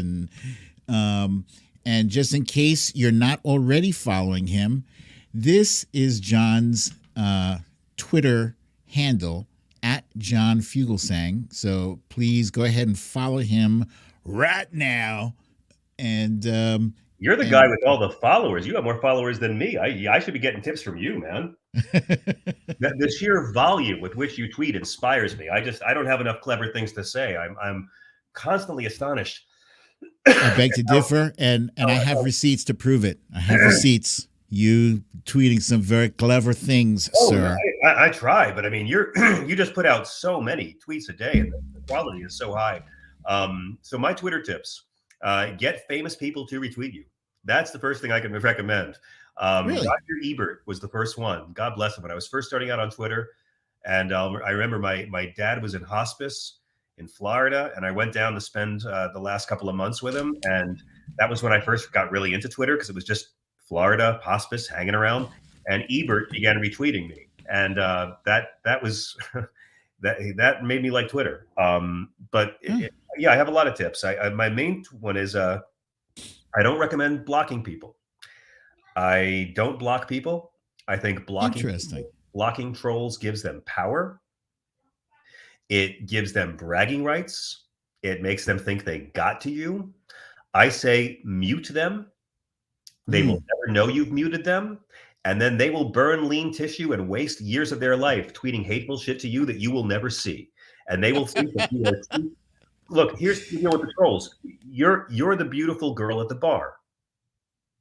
and just in case you're not already following him, this is John's Twitter handle at John Fugelsang. So please go ahead and follow him right now. And you're the guy with all the followers. You have more followers than me. I should be getting tips from you, man. The sheer volume with which you tweet inspires me. I don't have enough clever things to say. I'm constantly astonished. I beg to differ, and I have receipts to prove it. I have receipts. You tweeting some very clever things, sir. I try, but I mean, you just put out so many tweets a day, and the quality is so high. So my Twitter tips: get famous people to retweet you. That's the first thing I can recommend. Really? Roger Ebert was the first one. God bless him. When I was first starting out on Twitter, and I remember my dad was in hospice in Florida, and I went down to spend the last couple of months with him, and that was when I first got really into Twitter because it was just Florida hospice hanging around, and Ebert began retweeting me, and that was that made me like Twitter. But I have a lot of tips. My main one is I don't recommend blocking people. I don't block people. I think blocking trolls gives them power. It gives them bragging rights. It makes them think they got to you. I say mute them. They will never know you've muted them. And then they will burn lean tissue and waste years of their life tweeting hateful shit to you that you will never see. And they will think that you are look, here's the deal with the trolls. You're the beautiful girl at the bar.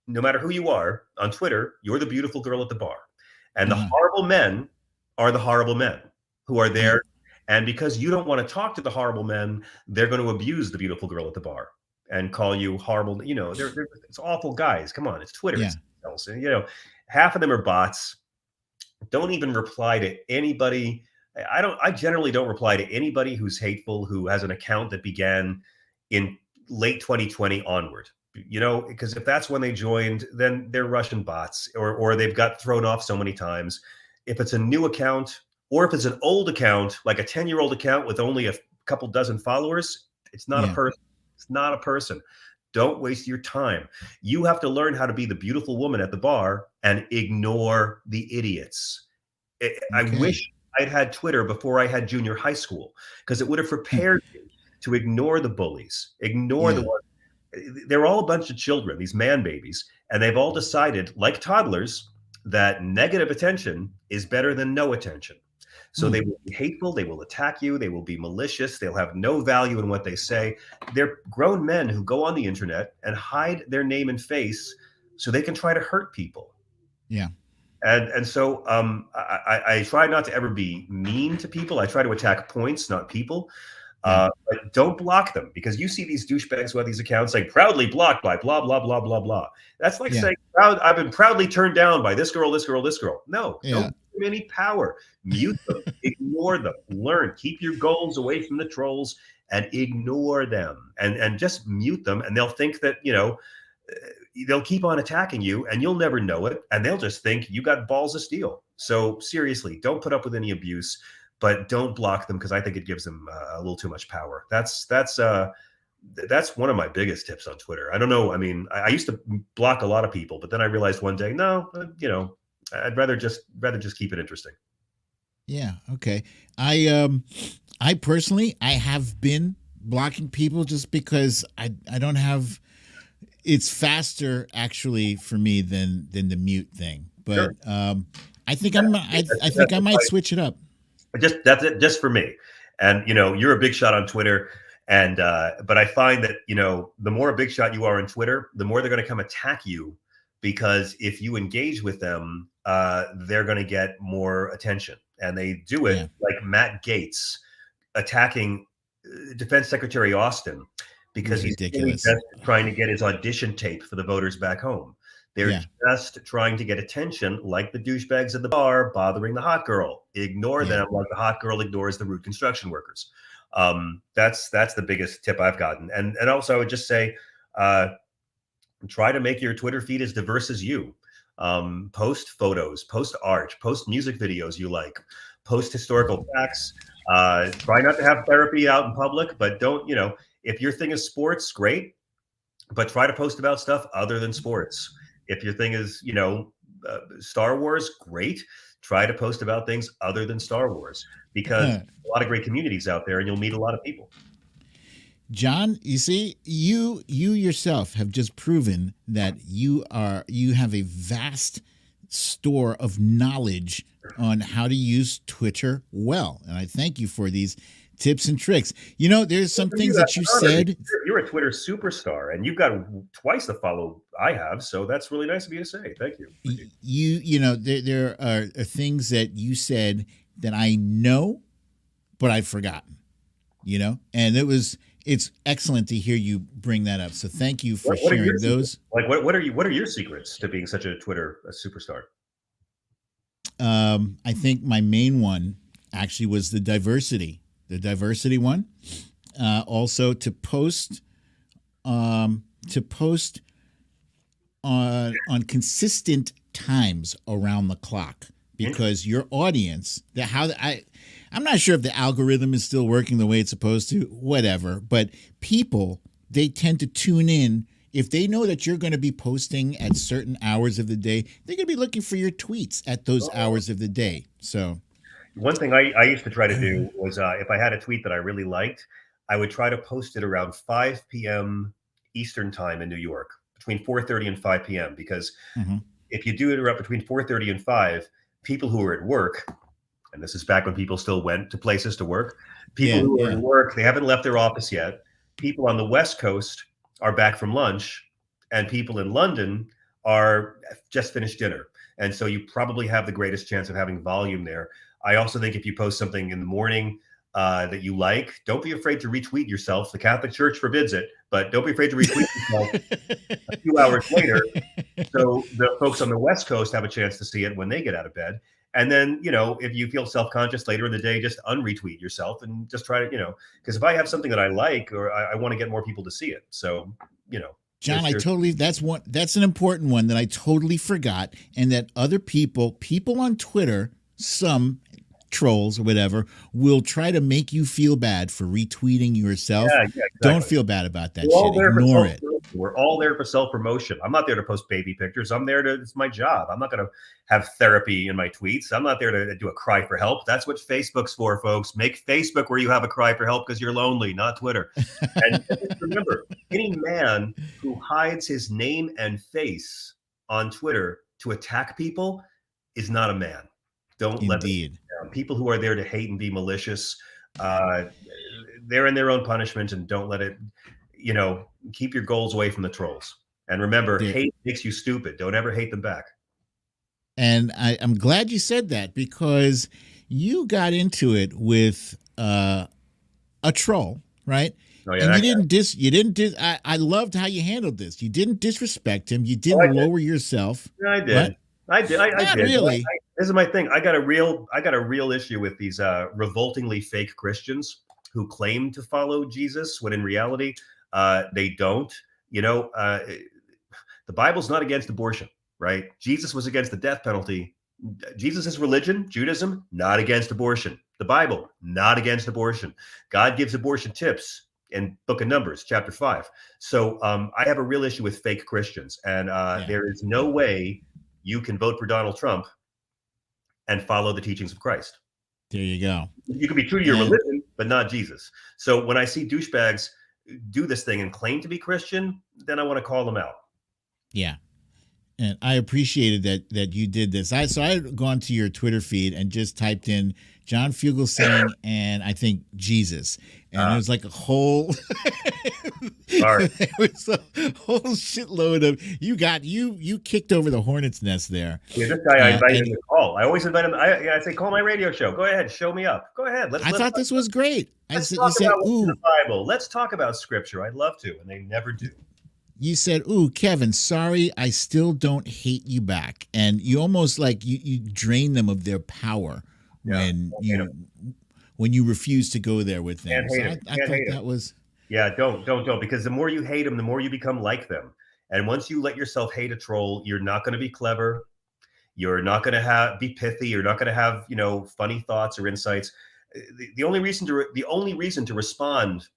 No matter who you are on Twitter, you're the beautiful girl at the bar. And the horrible men are the horrible men who are there. And because you don't want to talk to the horrible men, they're going to abuse the beautiful girl at the bar and call you horrible. It's awful guys. Come on, it's Twitter. Yeah. It's, half of them are bots. Don't even reply to anybody. I generally don't reply to anybody who's hateful, who has an account that began in late 2020 onward. Because if that's when they joined, then they're Russian bots or they've got thrown off so many times. If it's a new account or if it's an old account, like a 10-year-old account with only a couple dozen followers, it's not a person. It's not a person. Don't waste your time. You have to learn how to be the beautiful woman at the bar and ignore the idiots. I I'd had Twitter before I had junior high school, because it would have prepared me to ignore the bullies, ignore the ones. They're all a bunch of children, these man babies, and they've all decided, like toddlers, that negative attention is better than no attention. So they will be hateful, they will attack you, they will be malicious, they'll have no value in what they say. They're grown men who go on the internet and hide their name and face so they can try to hurt people. Yeah. And so I try not to ever be mean to people. I try to attack points, not people. But don't block them, because you see these douchebags who have these accounts like proudly blocked by blah, blah, blah, blah, blah. That's like saying, I've been proudly turned down by this girl, this girl, this girl. No, don't give them any power. Mute them, ignore them, learn, keep your goals away from the trolls and ignore them, and just mute them. And they'll think that, they'll keep on attacking you and you'll never know it. And they'll just think you got balls of steel. So seriously, don't put up with any abuse, but don't block them, because I think it gives them a little too much power. That's one of my biggest tips on Twitter. I don't know. I mean, I used to block a lot of people, but then I realized one day, no, I'd rather just keep it interesting. Yeah. Okay. I personally, I have been blocking people just because I don't have. It's faster actually for me than the mute thing, but I think I might switch it up. That's it, just for me. And you're a big shot on Twitter, and but I find that the more a big shot you are on Twitter, the more they're going to come attack you, because if you engage with them, they're going to get more attention, and they do it like Matt Gaetz attacking Defense Secretary Austin, because he's just trying to get his audition tape for the voters back home. They're just trying to get attention, like the douchebags at the bar bothering the hot girl. Ignore them like the hot girl ignores the rude construction workers. That's the biggest tip I've gotten. And also I would just say, try to make your Twitter feed as diverse as you. Post photos, post art, post music videos you like, post historical facts. Try not to have therapy out in public, but don't, if your thing is sports, great, but try to post about stuff other than sports. If your thing is, Star Wars, great. Try to post about things other than Star Wars, because a lot of great communities out there and you'll meet a lot of people. John, you see, you yourself have just proven that you have a vast store of knowledge on how to use Twitter well. And I thank you for these tips and tricks. There's some things that you said. You're a Twitter superstar, and you've got twice the follow I have, so that's really nice of you to say. Thank you. There are things that you said that I know, but I've forgotten. And it's excellent to hear you bring that up. So thank you for sharing those. Like, what are your secrets to being such a Twitter superstar? I think my main one actually was the diversity one. Also to post on consistent times around the clock, because your audience, I'm not sure if the algorithm is still working the way it's supposed to, whatever, but people, they tend to tune in. If they know that you're going to be posting at certain hours of the day, they're going to be looking for your tweets at those hours of the day. So one thing I used to try to do was, if I had a tweet that I really liked, I would try to post it around 5 p.m. Eastern time in New York, between 4:30 and 5 p.m. Because if you do it around between 4:30 and 5, people who are at work, and this is back when people still went to places to work, people who are at work, they haven't left their office yet. People on the West Coast are back from lunch, and people in London are just finished dinner. And so you probably have the greatest chance of having volume there. I also think if you post something in the morning that you like, don't be afraid to retweet yourself. The Catholic Church forbids it, but don't be afraid to retweet yourself a few hours later. So the folks on the West Coast have a chance to see it when they get out of bed. And then, if you feel self-conscious later in the day, just unretweet yourself and just try to, because if I have something that I like, or I want to get more people to see it. So, John, that's an important one that I totally forgot. And that other people on Twitter, some trolls or whatever will try to make you feel bad for retweeting yourself. Yeah, exactly. Don't feel bad about that shit. Ignore it. We're all there for self-promotion. I'm not there to post baby pictures. It's my job. I'm not going to have therapy in my tweets. I'm not there to do a cry for help. That's what Facebook's for, folks. Make Facebook where you have a cry for help because you're lonely, not Twitter. And remember, any man who hides his name and face on Twitter to attack people is not a man. Don't let them down. People who are there to hate and be malicious, they're in their own punishment, and don't let it, keep your goals away from the trolls. And remember, hate makes you stupid. Don't ever hate them back. And I'm glad you said that, because you got into it with a troll, right? Oh, yeah, and you didn't I loved how you handled this. You didn't disrespect him. You didn't lower yourself. Yeah, I did. What? I did. I did. Really. This is my thing. I got a real issue with these revoltingly fake Christians who claim to follow Jesus when in reality they don't. The Bible's not against abortion, right? Jesus was against the death penalty. Jesus' religion, Judaism, not against abortion. The Bible, not against abortion. God gives abortion tips in Book of Numbers, chapter 5. So I have a real issue with fake Christians, and there is no way you can vote for Donald Trump and follow the teachings of Christ. There you go. You can be true to your religion, but not Jesus. So when I see douchebags do this thing and claim to be Christian, then I want to call them out. Yeah. And I appreciated that you did this. I had gone to your Twitter feed and just typed in John Fugelsang and I think Jesus. And it was like a whole it was a whole shitload of you kicked over the hornet's nest there. Yeah, this guy I invited him to call. I always invite him. I say, call my radio show. Go ahead, show me up. Go ahead. I thought this was great. Let's talk about the Bible. Let's talk about scripture. I'd love to, and they never do. You said, "Ooh, Kevin, sorry, I still don't hate you back," and you almost like you drain them of their power when you refuse to go there with them. So I thought that was don't, because the more you hate them, the more you become like them. And once you let yourself hate a troll, you're not going to be clever. You're not going to be pithy. You're not going to have funny thoughts or insights. The only reason to respond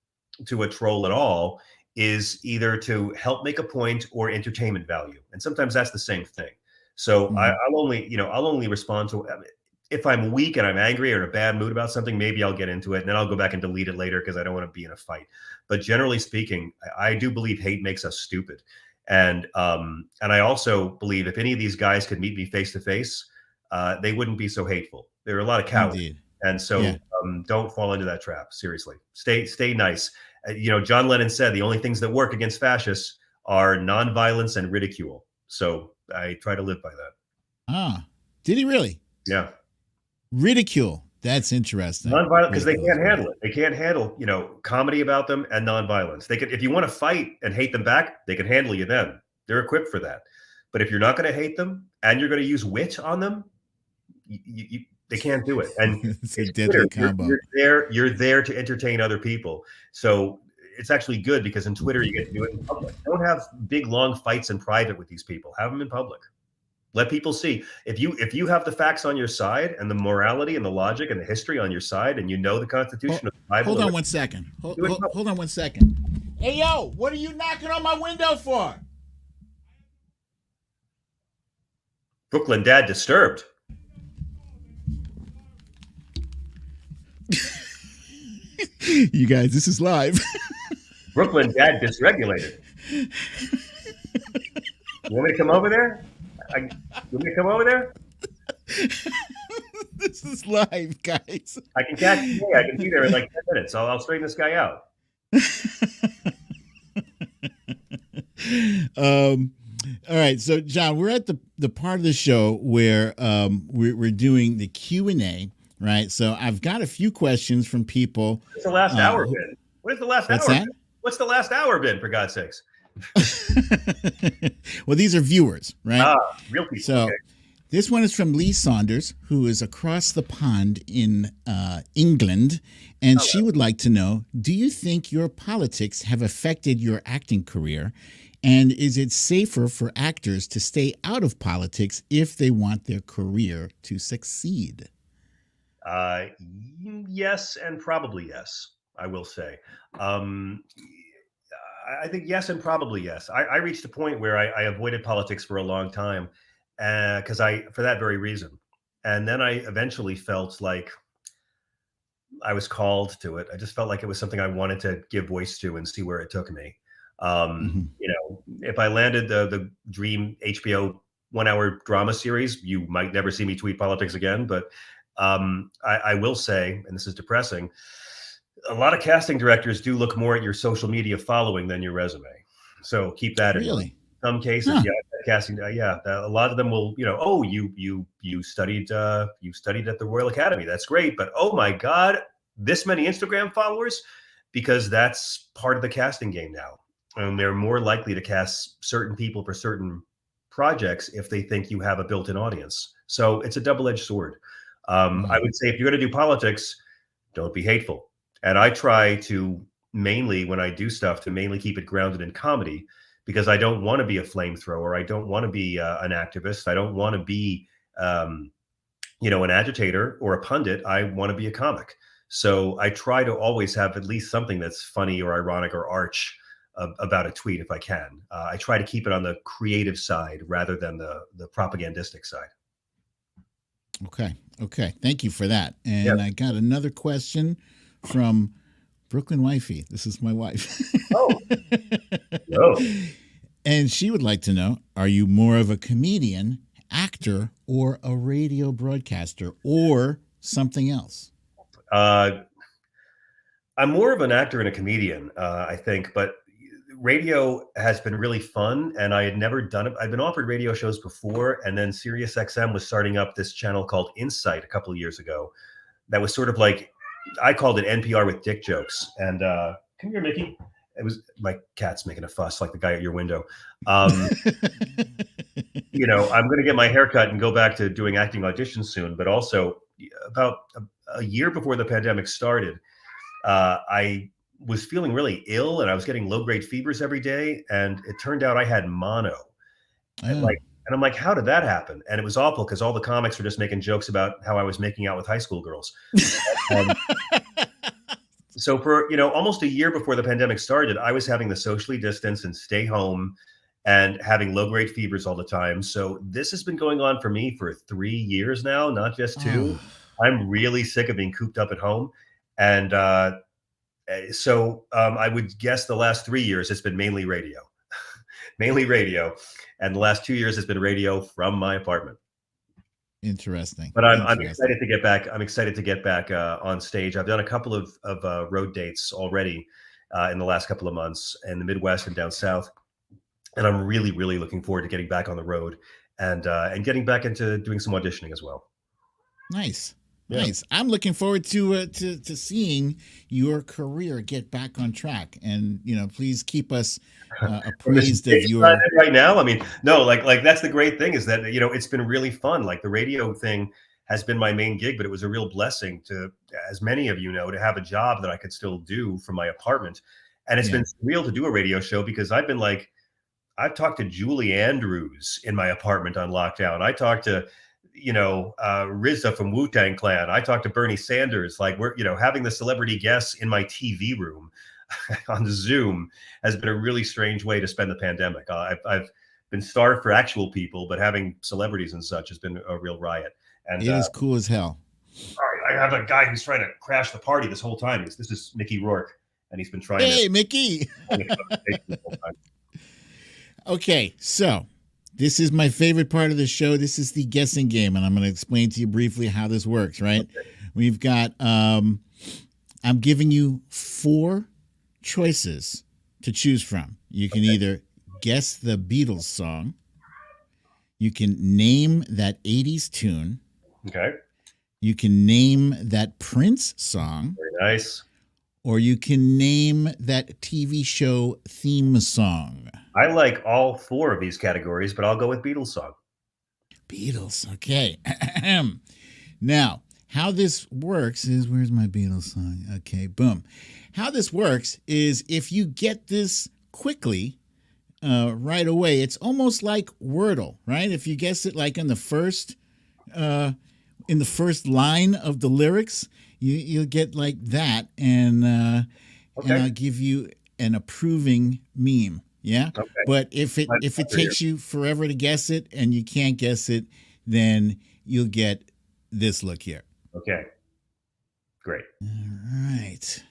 to a troll at all is either to help make a point or entertainment value, and sometimes that's the same thing. So I'll only respond to if I'm weak and I'm angry or in a bad mood about something. Maybe I'll get into it and then I'll go back and delete it later because I don't want to be in a fight. But generally speaking, I do believe hate makes us stupid, and I also believe if any of these guys could meet me face to face, they wouldn't be so hateful. There are a lot of cowards. Indeed. And so don't fall into that trap. Seriously, stay nice. John Lennon said the only things that work against fascists are nonviolence and ridicule. So I try to live by that. Ah, did he really? Yeah. Ridicule. That's interesting. Nonviolent, because they can't handle it. They can't handle, comedy about them and nonviolence. They could, if you want to fight and hate them back, they can handle you then. They're equipped for that. But if you're not going to hate them and you're going to use wit on them, they can't do it. And it's a deadly combo. You're there to entertain other people. So it's actually good because in Twitter you get to do it in public. Don't have big long fights in private with these people. Have them in public. Let people see. If you have the facts on your side and the morality and the logic and the history on your side, and the Constitution of the Bible. Hold on 1 second. Hold on 1 second. Hey yo, what are you knocking on my window for? Brooklyn Dad disturbed. You guys, this is live. Brooklyn Dad dysregulated. You want me to come over there? You want me to come over there? This is live, guys. I can catch you. I can be there in like 10 minutes. I'll straighten this guy out. All right, so John, we're at the part of the show where we're doing the Q&A, right? So I've got a few questions from people. What's the last hour been? What is the last hour been? What's the last hour been, for God's sakes? Well, these are viewers, right? Real people. So this one is from Lee Saunders, who is across the pond in England, and she would like to know, do you think your politics have affected your acting career? And is it safer for actors to stay out of politics if they want their career to succeed? Yes, and probably yes, I will say. Um, I think yes, and probably yes. I reached a point where I avoided politics for a long time because for that very reason. And then I eventually felt like I was called to it. I just felt like it was something I wanted to give voice to and see where it took me. Mhm. If I landed the dream HBO 1 hour drama series, you might never see me tweet politics again. But I will say, and this is depressing, a lot of casting directors do look more at your social media following than your resume. So keep that in mind. Really? Some cases, Huh. yeah, casting, yeah, a lot of them will, oh, you studied at the Royal Academy. That's great, but oh my God, this many Instagram followers, because that's part of the casting game now, and they're more likely to cast certain people for certain projects if they think you have a built-in audience. So it's a double-edged sword. I Right. would say if you're going to do politics, don't be hateful. And I try to mainly, when I do stuff, to mainly keep it grounded in comedy because I don't want to be a flamethrower. I don't want to be an activist. I don't want to be, an agitator or a pundit. I want to be a comic. So I try to always have at least something that's funny or ironic or arch about a tweet if I can. I try to keep it on the creative side rather than the propagandistic side. Okay. Okay. Thank you for that. Yeah. And I got another question from Brooklyn Wifey. This is my wife. Oh. Oh. And she would like to know, are you more of a comedian, actor, or a radio broadcaster, or something else? I'm more of an actor and a comedian, I think, but radio has been really fun, and I had never done it. I've been offered radio shows before, and then SiriusXM was starting up this channel called Insight a couple of years ago. That was sort of like, I called it NPR with dick jokes. And come here, Mickey. It was my cat's making a fuss, like the guy at your window. I'm going to get my hair cut and go back to doing acting auditions soon. But also, about a year before the pandemic started, I was feeling really ill and I was getting low-grade fevers every day. And it turned out I had mono. And I'm like, how did that happen? And it was awful because all the comics were just making jokes about how I was making out with high school girls. So for, almost a year before the pandemic started, I was having to socially distance and stay home and having low-grade fevers all the time. So this has been going on for me for 3 years now, not just 2. I'm really sick of being cooped up at home. And so I would guess the last 3 years, it's been mainly radio. Mainly radio. And the last 2 years has been radio from my apartment. Interesting. But I'm excited to get back. I'm excited to get back on stage. I've done a couple of road dates already in the last couple of months in the Midwest and down south, and I'm really, really looking forward to getting back on the road and getting back into doing some auditioning as well. Nice. Yeah. Nice. I'm looking forward to seeing your career get back on track, and please keep us appraised of your. Right now, I mean, no, like that's the great thing is that it's been really fun. Like the radio thing has been my main gig, but it was a real blessing to, as many of you know, to have a job that I could still do from my apartment, and it's been surreal to do a radio show because I've talked to Julie Andrews in my apartment on lockdown. I talked to RZA from Wu-Tang Clan. I talked to Bernie Sanders. Like we're, having the celebrity guests in my TV room on Zoom has been a really strange way to spend the pandemic. I've been starved for actual people, but having celebrities and such has been a real riot. And it is cool as hell. All right, I have a guy who's trying to crash the party this whole time. This is Mickey Rourke, and he's been trying Hey, Mickey. Okay, so this is my favorite part of the show. This is the guessing game, and I'm going to explain to you briefly how this works, right? Okay. We've got, I'm giving you 4 choices to choose from. You can either guess the Beatles song, you can name that 80s tune. Okay. You can name that Prince song. Very nice. Or you can name that TV show theme song. I like all 4 of these categories, but I'll go with Beatles song. Beatles, okay. Now, how this works is, where's my Beatles song? Okay, boom. How this works is if you get this quickly, right away, it's almost like Wordle, right? If you guess it like in the first in the first line of the lyrics, you'll get like that, and I'll give you an approving meme. Yeah. Okay. But if it takes you forever to guess it and you can't guess it, then you'll get this look here. Okay. Great. All right.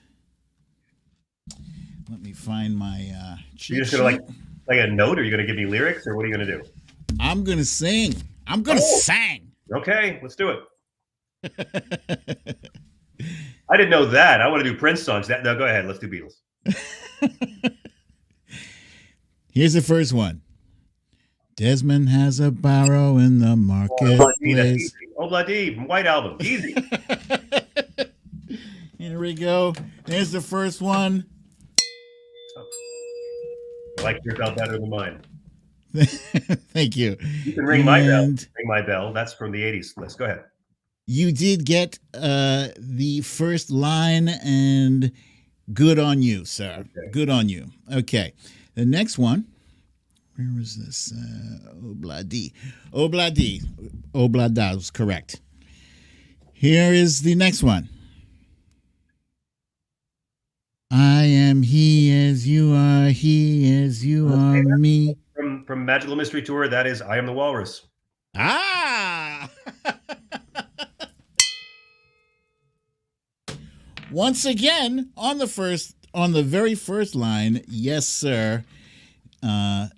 Let me find my cheat You're just gonna like a note, or are you gonna give me lyrics, or what are you gonna do? I'm gonna sing. I'm gonna sing. Okay, let's do it. I didn't know that. I want to do Prince songs. No, go ahead. Let's do Beatles. Here's the first one. Desmond has a barrow in the marketplace. Obladi, White Album. Easy. Here we go. There's the first one. I like yours out better than mine. Thank you. You can ring my bell. Ring my bell. That's from the 80s list. Go ahead. You did get the first line, and good on you, sir. Okay. Good on you. Okay. The next one. Where was this? Obladi. Oblada was correct. Here is the next one. I am he as you are, he as you are me. From Magical Mystery Tour, that is I Am the Walrus. Ah! Once again, on the very first line, yes, sir. I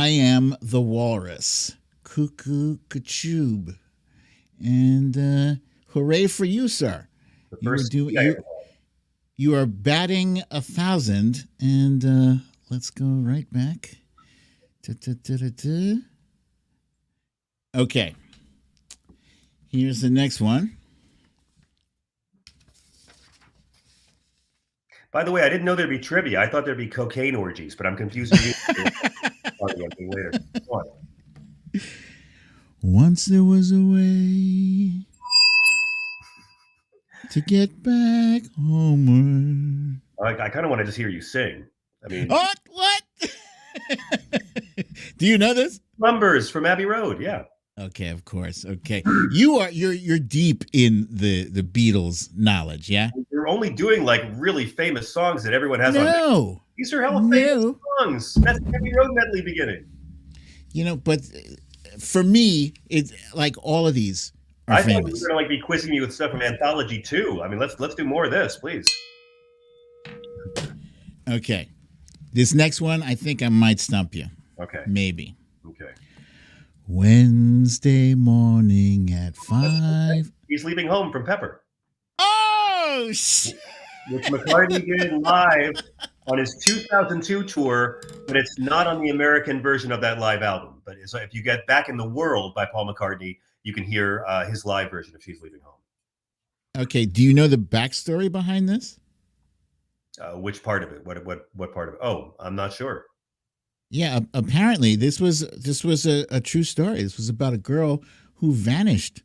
am the walrus. Cuckoo, kachoob. And hooray for you, sir. You are batting 1,000, and let's go right back. Okay. Here's the next one. By the way, I didn't know there'd be trivia. I thought there'd be cocaine orgies, but I'm confusing you. Later. Go on. Once there was a way to get back homeward. I kind of want to just hear you sing. I mean, what? Do you know this? Numbers from Abbey Road. Yeah. Okay, of course. Okay, you're deep in the Beatles knowledge. Yeah. You're only doing like really famous songs that everyone has on. No. These are hella famous songs. That's the Abbey Road medley beginning. But for me, it's like all of these are famous. I thought you were gonna be quizzing me with stuff from Anthology too. I mean, let's do more of this, please. Okay, this next one, I think I might stump you. Okay, maybe. Okay. Wednesday morning at 5. He's Leaving Home from Pepper. Oh, which McCartney did live on his 2002 tour, but it's not on the American version of that live album. But so if you get Back in the World by Paul McCartney, you can hear his live version of She's Leaving Home. Okay. Do you know the backstory behind this? Which part of it? What part of it? Oh, I'm not sure. Yeah, apparently this was a true story. This was about a girl who vanished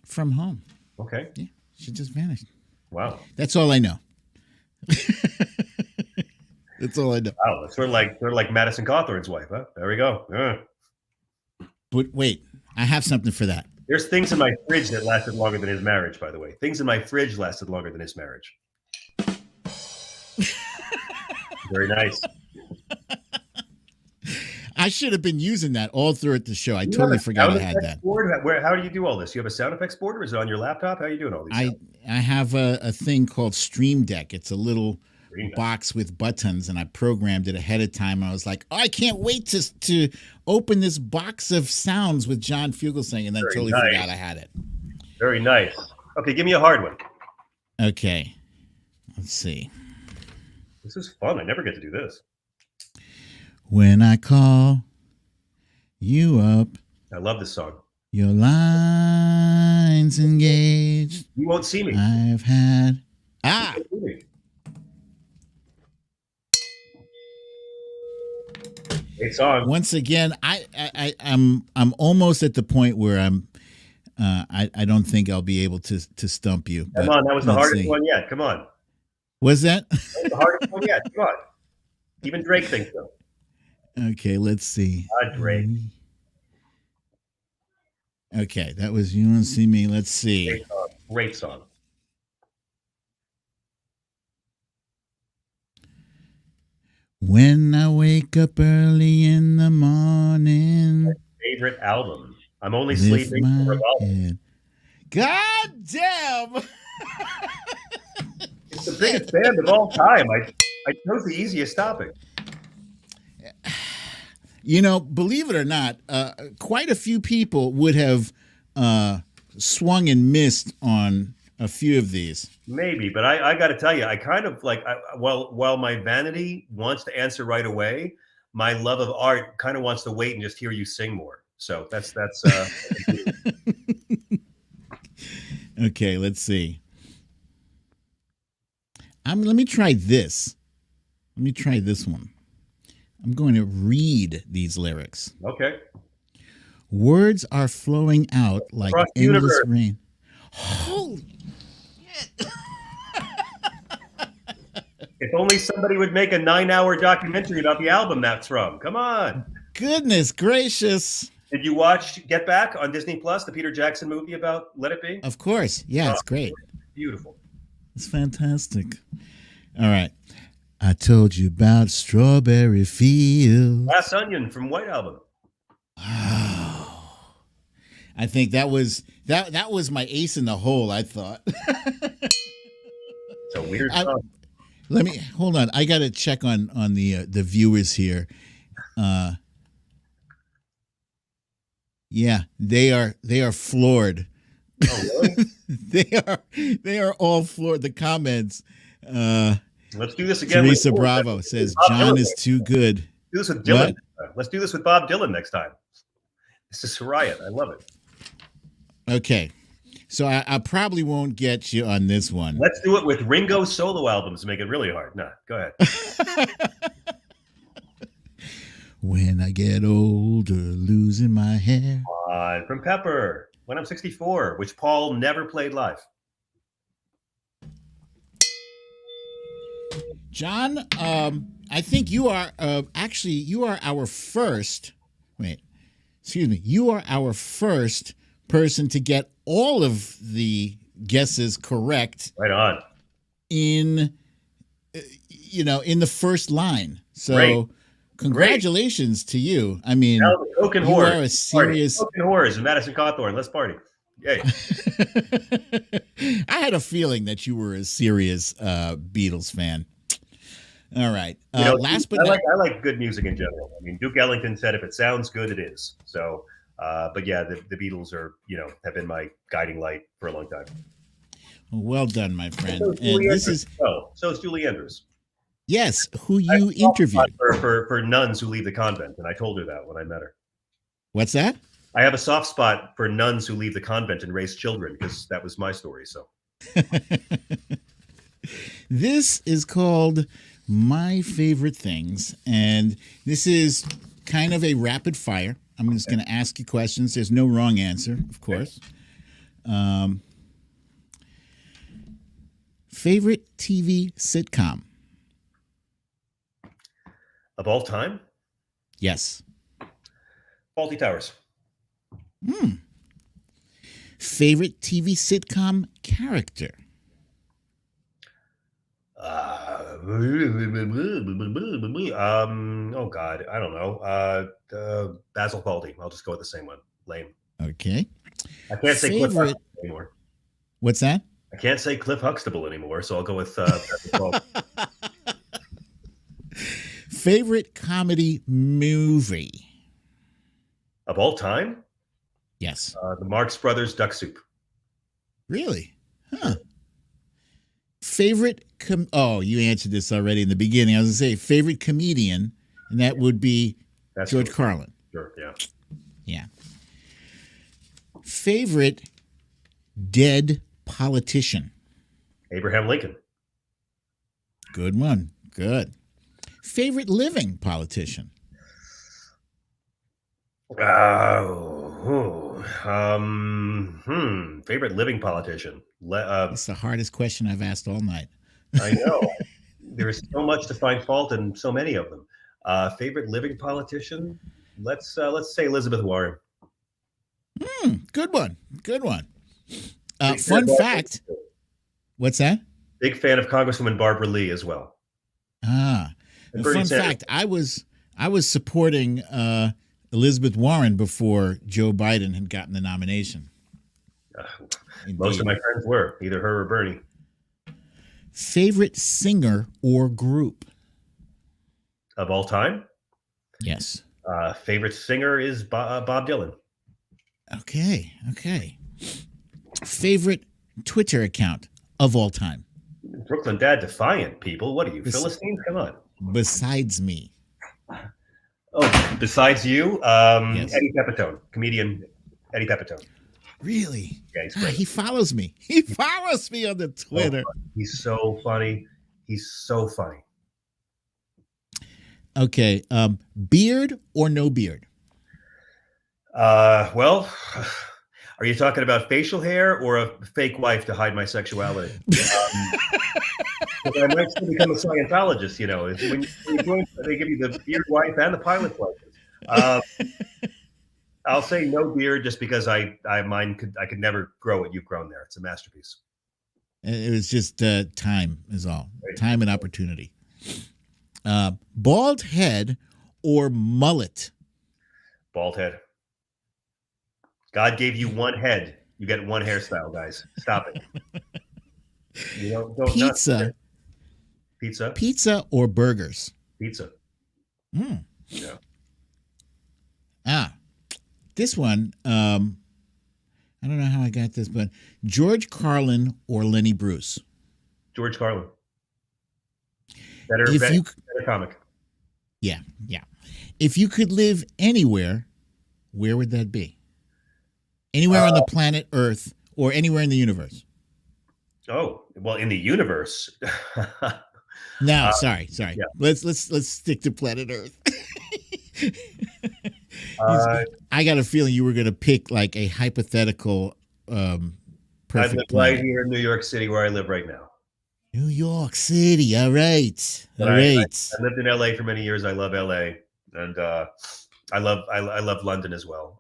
from home. Okay. Yeah, she just vanished. Wow. That's all I know. That's all I know. Wow, it's sort of like Madison Cawthorn's wife, huh? There we go. But wait, I have something for that. There's things in my fridge that lasted longer than his marriage, by the way. Things in my fridge lasted longer than his marriage. Very nice. I should have been using that all throughout the show. I totally forgot I had that. Board? How do you do all this? You have a sound effects board, or is it on your laptop? How are you doing all these? I have a thing called Stream Deck. It's a little box with buttons, and I programmed it ahead of time. I was like, I can't wait to open this box of sounds with John Fugelsang, and then totally forgot I had it. Very nice. Okay, give me a hard one. Okay, let's see. This is fun. I never get to do this. When I call you up, I love this song. Your line's engaged. You won't see me. I've had Great song. Once again, I'm almost at the point where I don't think I'll be able to stump you. Come on, that was the hardest one yet. Come on. Was that? That was the hardest one yet. Come on. Even Drake thinks so. Okay, let's see. Drake. Okay, that was You Won't See Me. Let's see. Great song. Great song. When I wake up early in the morning, Favorite album. I'm only lift sleeping for my Revolver. head. God damn! It's the biggest band of all time. I chose the easiest topic. You know, believe it or not, quite a few people would have swung and missed on a few of these. Maybe, but I got to tell you, I kind of like, while my vanity wants to answer right away, my love of art kind of wants to wait and just hear you sing more. So that's Okay, let's see. Let me try this. Let me try this one. I'm going to read these lyrics. okay. Words are flowing out like Across the endless universe. rain. Holy shit. If only somebody would make a 9-hour documentary about the album that's from. Come on. Goodness gracious. Did you watch Get Back on Disney Plus, the Peter Jackson movie about Let It Be? Of course. Yeah, it's great. Beautiful. It's fantastic. All right. I told you about Strawberry Fields. Glass Onion from White Album. Oh, I think that was my ace in the hole, I thought. It's a weird song. Let me hold on. I got to check on the viewers here. Yeah, they are floored. Oh, really? they are all floored. The comments. Let's do this again. Teresa Bravo says John is too good. Do this with Dylan. Let's do this with Bob Dylan next time. This is a riot. I love it. Okay, so I probably won't get you on this one. Let's do it with Ringo's solo albums to make it really hard. No, go ahead. When I get older, losing my hair. From Pepper, When I'm 64, which Paul never played live. John, I think you are actually you are our first. Wait, excuse me. You are our first person to get all of the guesses correct. Right on. In the first line. So, Great. Congratulations to you. I mean, Coke and you Whores. are a serious. Coke and Whores and Madison Cawthorn. Let's party. Yay. I had a feeling that you were a serious Beatles fan. All right. Last but not, I like good music in general. I mean, Duke Ellington said, "If it sounds good, it is." So, but yeah, the Beatles are have been my guiding light for a long time. Well done, my friend. So And this is so is Julie Andrews. yes, who you interviewed. For nuns who leave the convent, and I told her that when I met her. What's that? I have a soft spot for nuns who leave the convent and raise children because that was my story. So This is called My Favorite Things, and this is kind of a rapid fire. I'm just going to ask you questions. There's no wrong answer, of course. Favorite TV sitcom? of all time, Yes. Faulty Towers. Favorite TV sitcom character? Oh God, I don't know. Basil Fawlty. I'll just go with the same one. Lame. Okay. I can't say Cliff Favorite- Huxtable anymore. What's that? I can't say Cliff Huxtable anymore, so I'll go with Basil Fawlty. Favorite comedy movie? Of all time, Yes. the Marx Brothers Duck Soup. Really? Huh. Favorite you answered this already in the beginning. I was going to say favorite comedian, and that would be That's George true. Carlin. Sure, yeah. Yeah. Favorite dead politician? Abraham Lincoln. Good one. Good. Favorite living politician? Favorite living politician. It's the hardest question I've asked all night. I know. There's so much to find fault in so many of them. Favorite living politician? Let's say Elizabeth Warren. Good one. Good one. Big fan Fun of fact. What's that? Big fan of Congresswoman Barbara Lee as well. Ah, And a Bernie fun Sanders. fact. I was supporting Elizabeth Warren before Joe Biden had gotten the nomination. Most Indeed. of my friends were either her or Bernie. Favorite singer or group? Of all time, Yes. favorite singer is Bob Dylan. Okay. Okay. Favorite Twitter account of all time? Brooklyn Dad Defiant, people. What are you, Bes- Philistines? Come on. Besides me. Oh, besides you, Yes. Eddie Pepitone, comedian Eddie Pepitone. Really? Yeah, he's great. He follows me. He follows me on the Twitter. He's so funny. He's so funny. Okay. Beard or no beard? Well, are you talking about facial hair or a fake wife to hide my sexuality? I might still become a Scientologist, you know. When you join, they give you the beard wife and the pilot's license. I'll say no beard just because I could never grow what you've grown there. It's a masterpiece. It was just time is all. Time and opportunity. Bald head or mullet? Bald head. God gave you one head. You get one hairstyle, guys. Stop it. You don't Pizza. Pizza. Pizza or burgers? Pizza. Yeah. This one, I don't know how I got this, but George Carlin or Lenny Bruce? George Carlin. Better comic. Yeah. If you could live anywhere, where would that be? Anywhere on the planet Earth or anywhere in the universe? Oh, well, in the universe. No, sorry. Yeah. Let's stick to planet Earth. I got a feeling you were going to pick like a hypothetical I perfect live planet. right here in New York City, where I live right now. New York City. All right. But All right. I lived in LA for many years. I love LA, and I love London as well.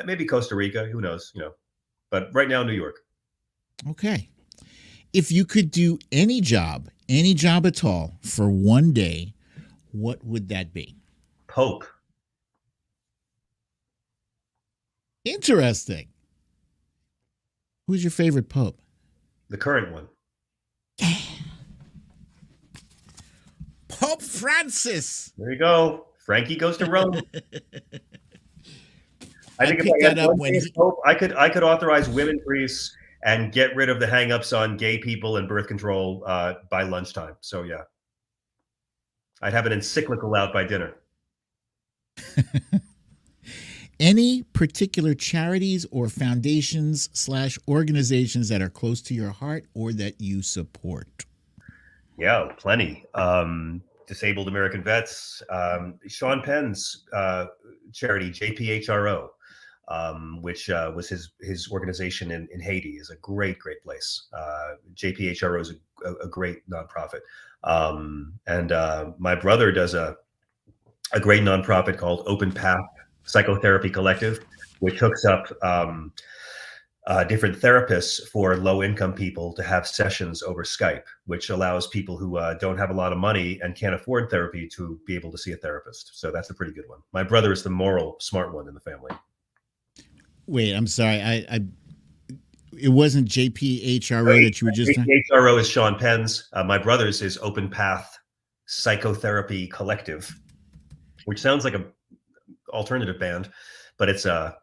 Maybe Costa Rica. Who knows? You know. But right now, New York. Okay. If you could do any job at all for one day, what would that be? Pope. Interesting. Who's your favorite pope? The current one. Pope Francis. There you go. Frankie goes to Rome. I think if picked I had that up one when day of Pope, I could authorize women priests and get rid of the hang-ups on gay people and birth control by lunchtime. So yeah, I'd have an encyclical out by dinner. Any particular charities or foundations / organizations that are close to your heart or that you support? Yeah, plenty. Disabled American Vets, Sean Penn's charity, JPHRO, which was his organization in Haiti, is a great place. JPHRO is a great nonprofit. And my brother does a great nonprofit called Open Path Psychotherapy Collective, which hooks up different therapists for low-income people to have sessions over Skype, which allows people who don't have a lot of money and can't afford therapy to be able to see a therapist. So that's a pretty good one. My brother is the moral smart one in the family. Wait, I'm sorry. It wasn't JPHRO that you were just talking? JPHRO is Sean Penn's. My brother's is Open Path Psychotherapy Collective, which sounds like a alternative band, but it's a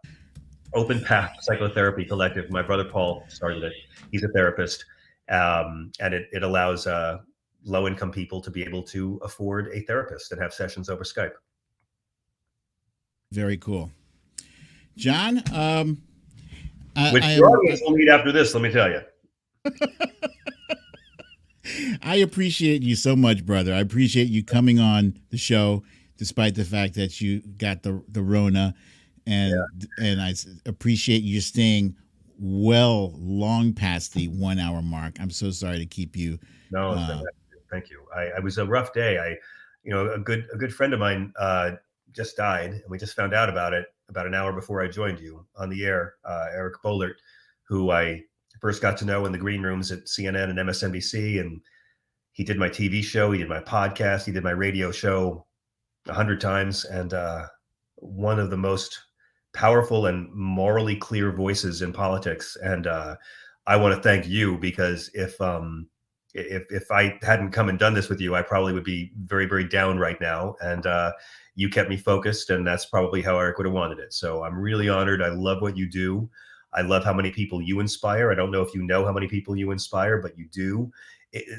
Open Path Psychotherapy Collective. My brother Paul started it. He's a therapist, and it allows low-income people to be able to afford a therapist and have sessions over Skype. Very cool. John, which the audience will need after this, let me tell you. I appreciate you so much, brother. I appreciate you coming on the show, despite the fact that you got the Rona. And I appreciate you staying long past the 1 hour mark. I'm so sorry to keep you. No, thank you. I was a rough day. A good friend of mine just died, and we just found out about it about an hour before I joined you on the air, Eric Boehlert, who I first got to know in the green rooms at CNN and MSNBC. And he did my TV show. He did my podcast. He did my radio show 100 times. And one of the most powerful and morally clear voices in politics. And I want to thank you, because if I hadn't come and done this with you, I probably would be very, very down right now. And you kept me focused, and that's probably how Eric would have wanted it. So I'm really honored. I love what you do. I love how many people you inspire. I don't know if you know how many people you inspire, but you do.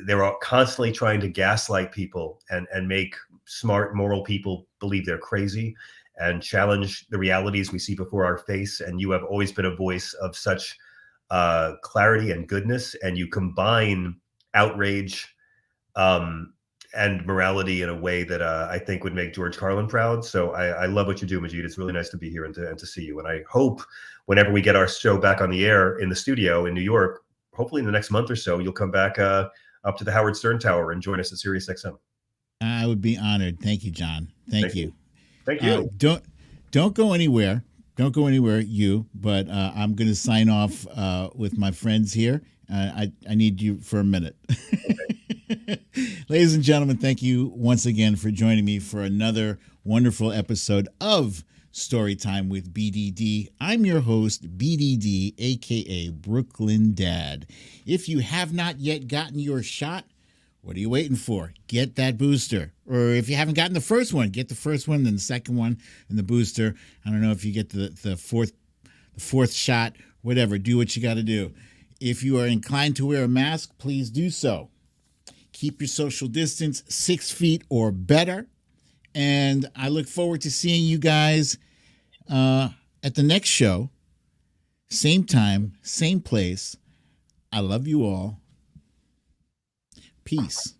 They're all constantly trying to gaslight people and make smart, moral people believe they're crazy and challenge the realities we see before our face. And you have always been a voice of such clarity and goodness, and you combine outrage and morality in a way that I think would make George Carlin proud. So I love what you do, Majid. It's really nice to be here and to see you. And I hope whenever we get our show back on the air in the studio in New York, hopefully in the next month or so, you'll come back up to the Howard Stern Tower and join us at SiriusXM. I would be honored. Thank you, John. Thank you. Thank you. Don't go anywhere. Don't go anywhere, but I'm going to sign off with my friends here. I need you for a minute. Okay. Ladies and gentlemen, thank you once again for joining me for another wonderful episode of Storytime with BDD. I'm your host, BDD, a.k.a. Brooklyn Dad. If you have not yet gotten your shot, what are you waiting for? Get that booster. Or if you haven't gotten the first one, get the first one, then the second one, and the booster. I don't know if you get the fourth shot, whatever. Do what you got to do. If you are inclined to wear a mask, please do so. Keep your social distance 6 feet or better. And I look forward to seeing you guys at the next show. Same time, same place. I love you all. Peace.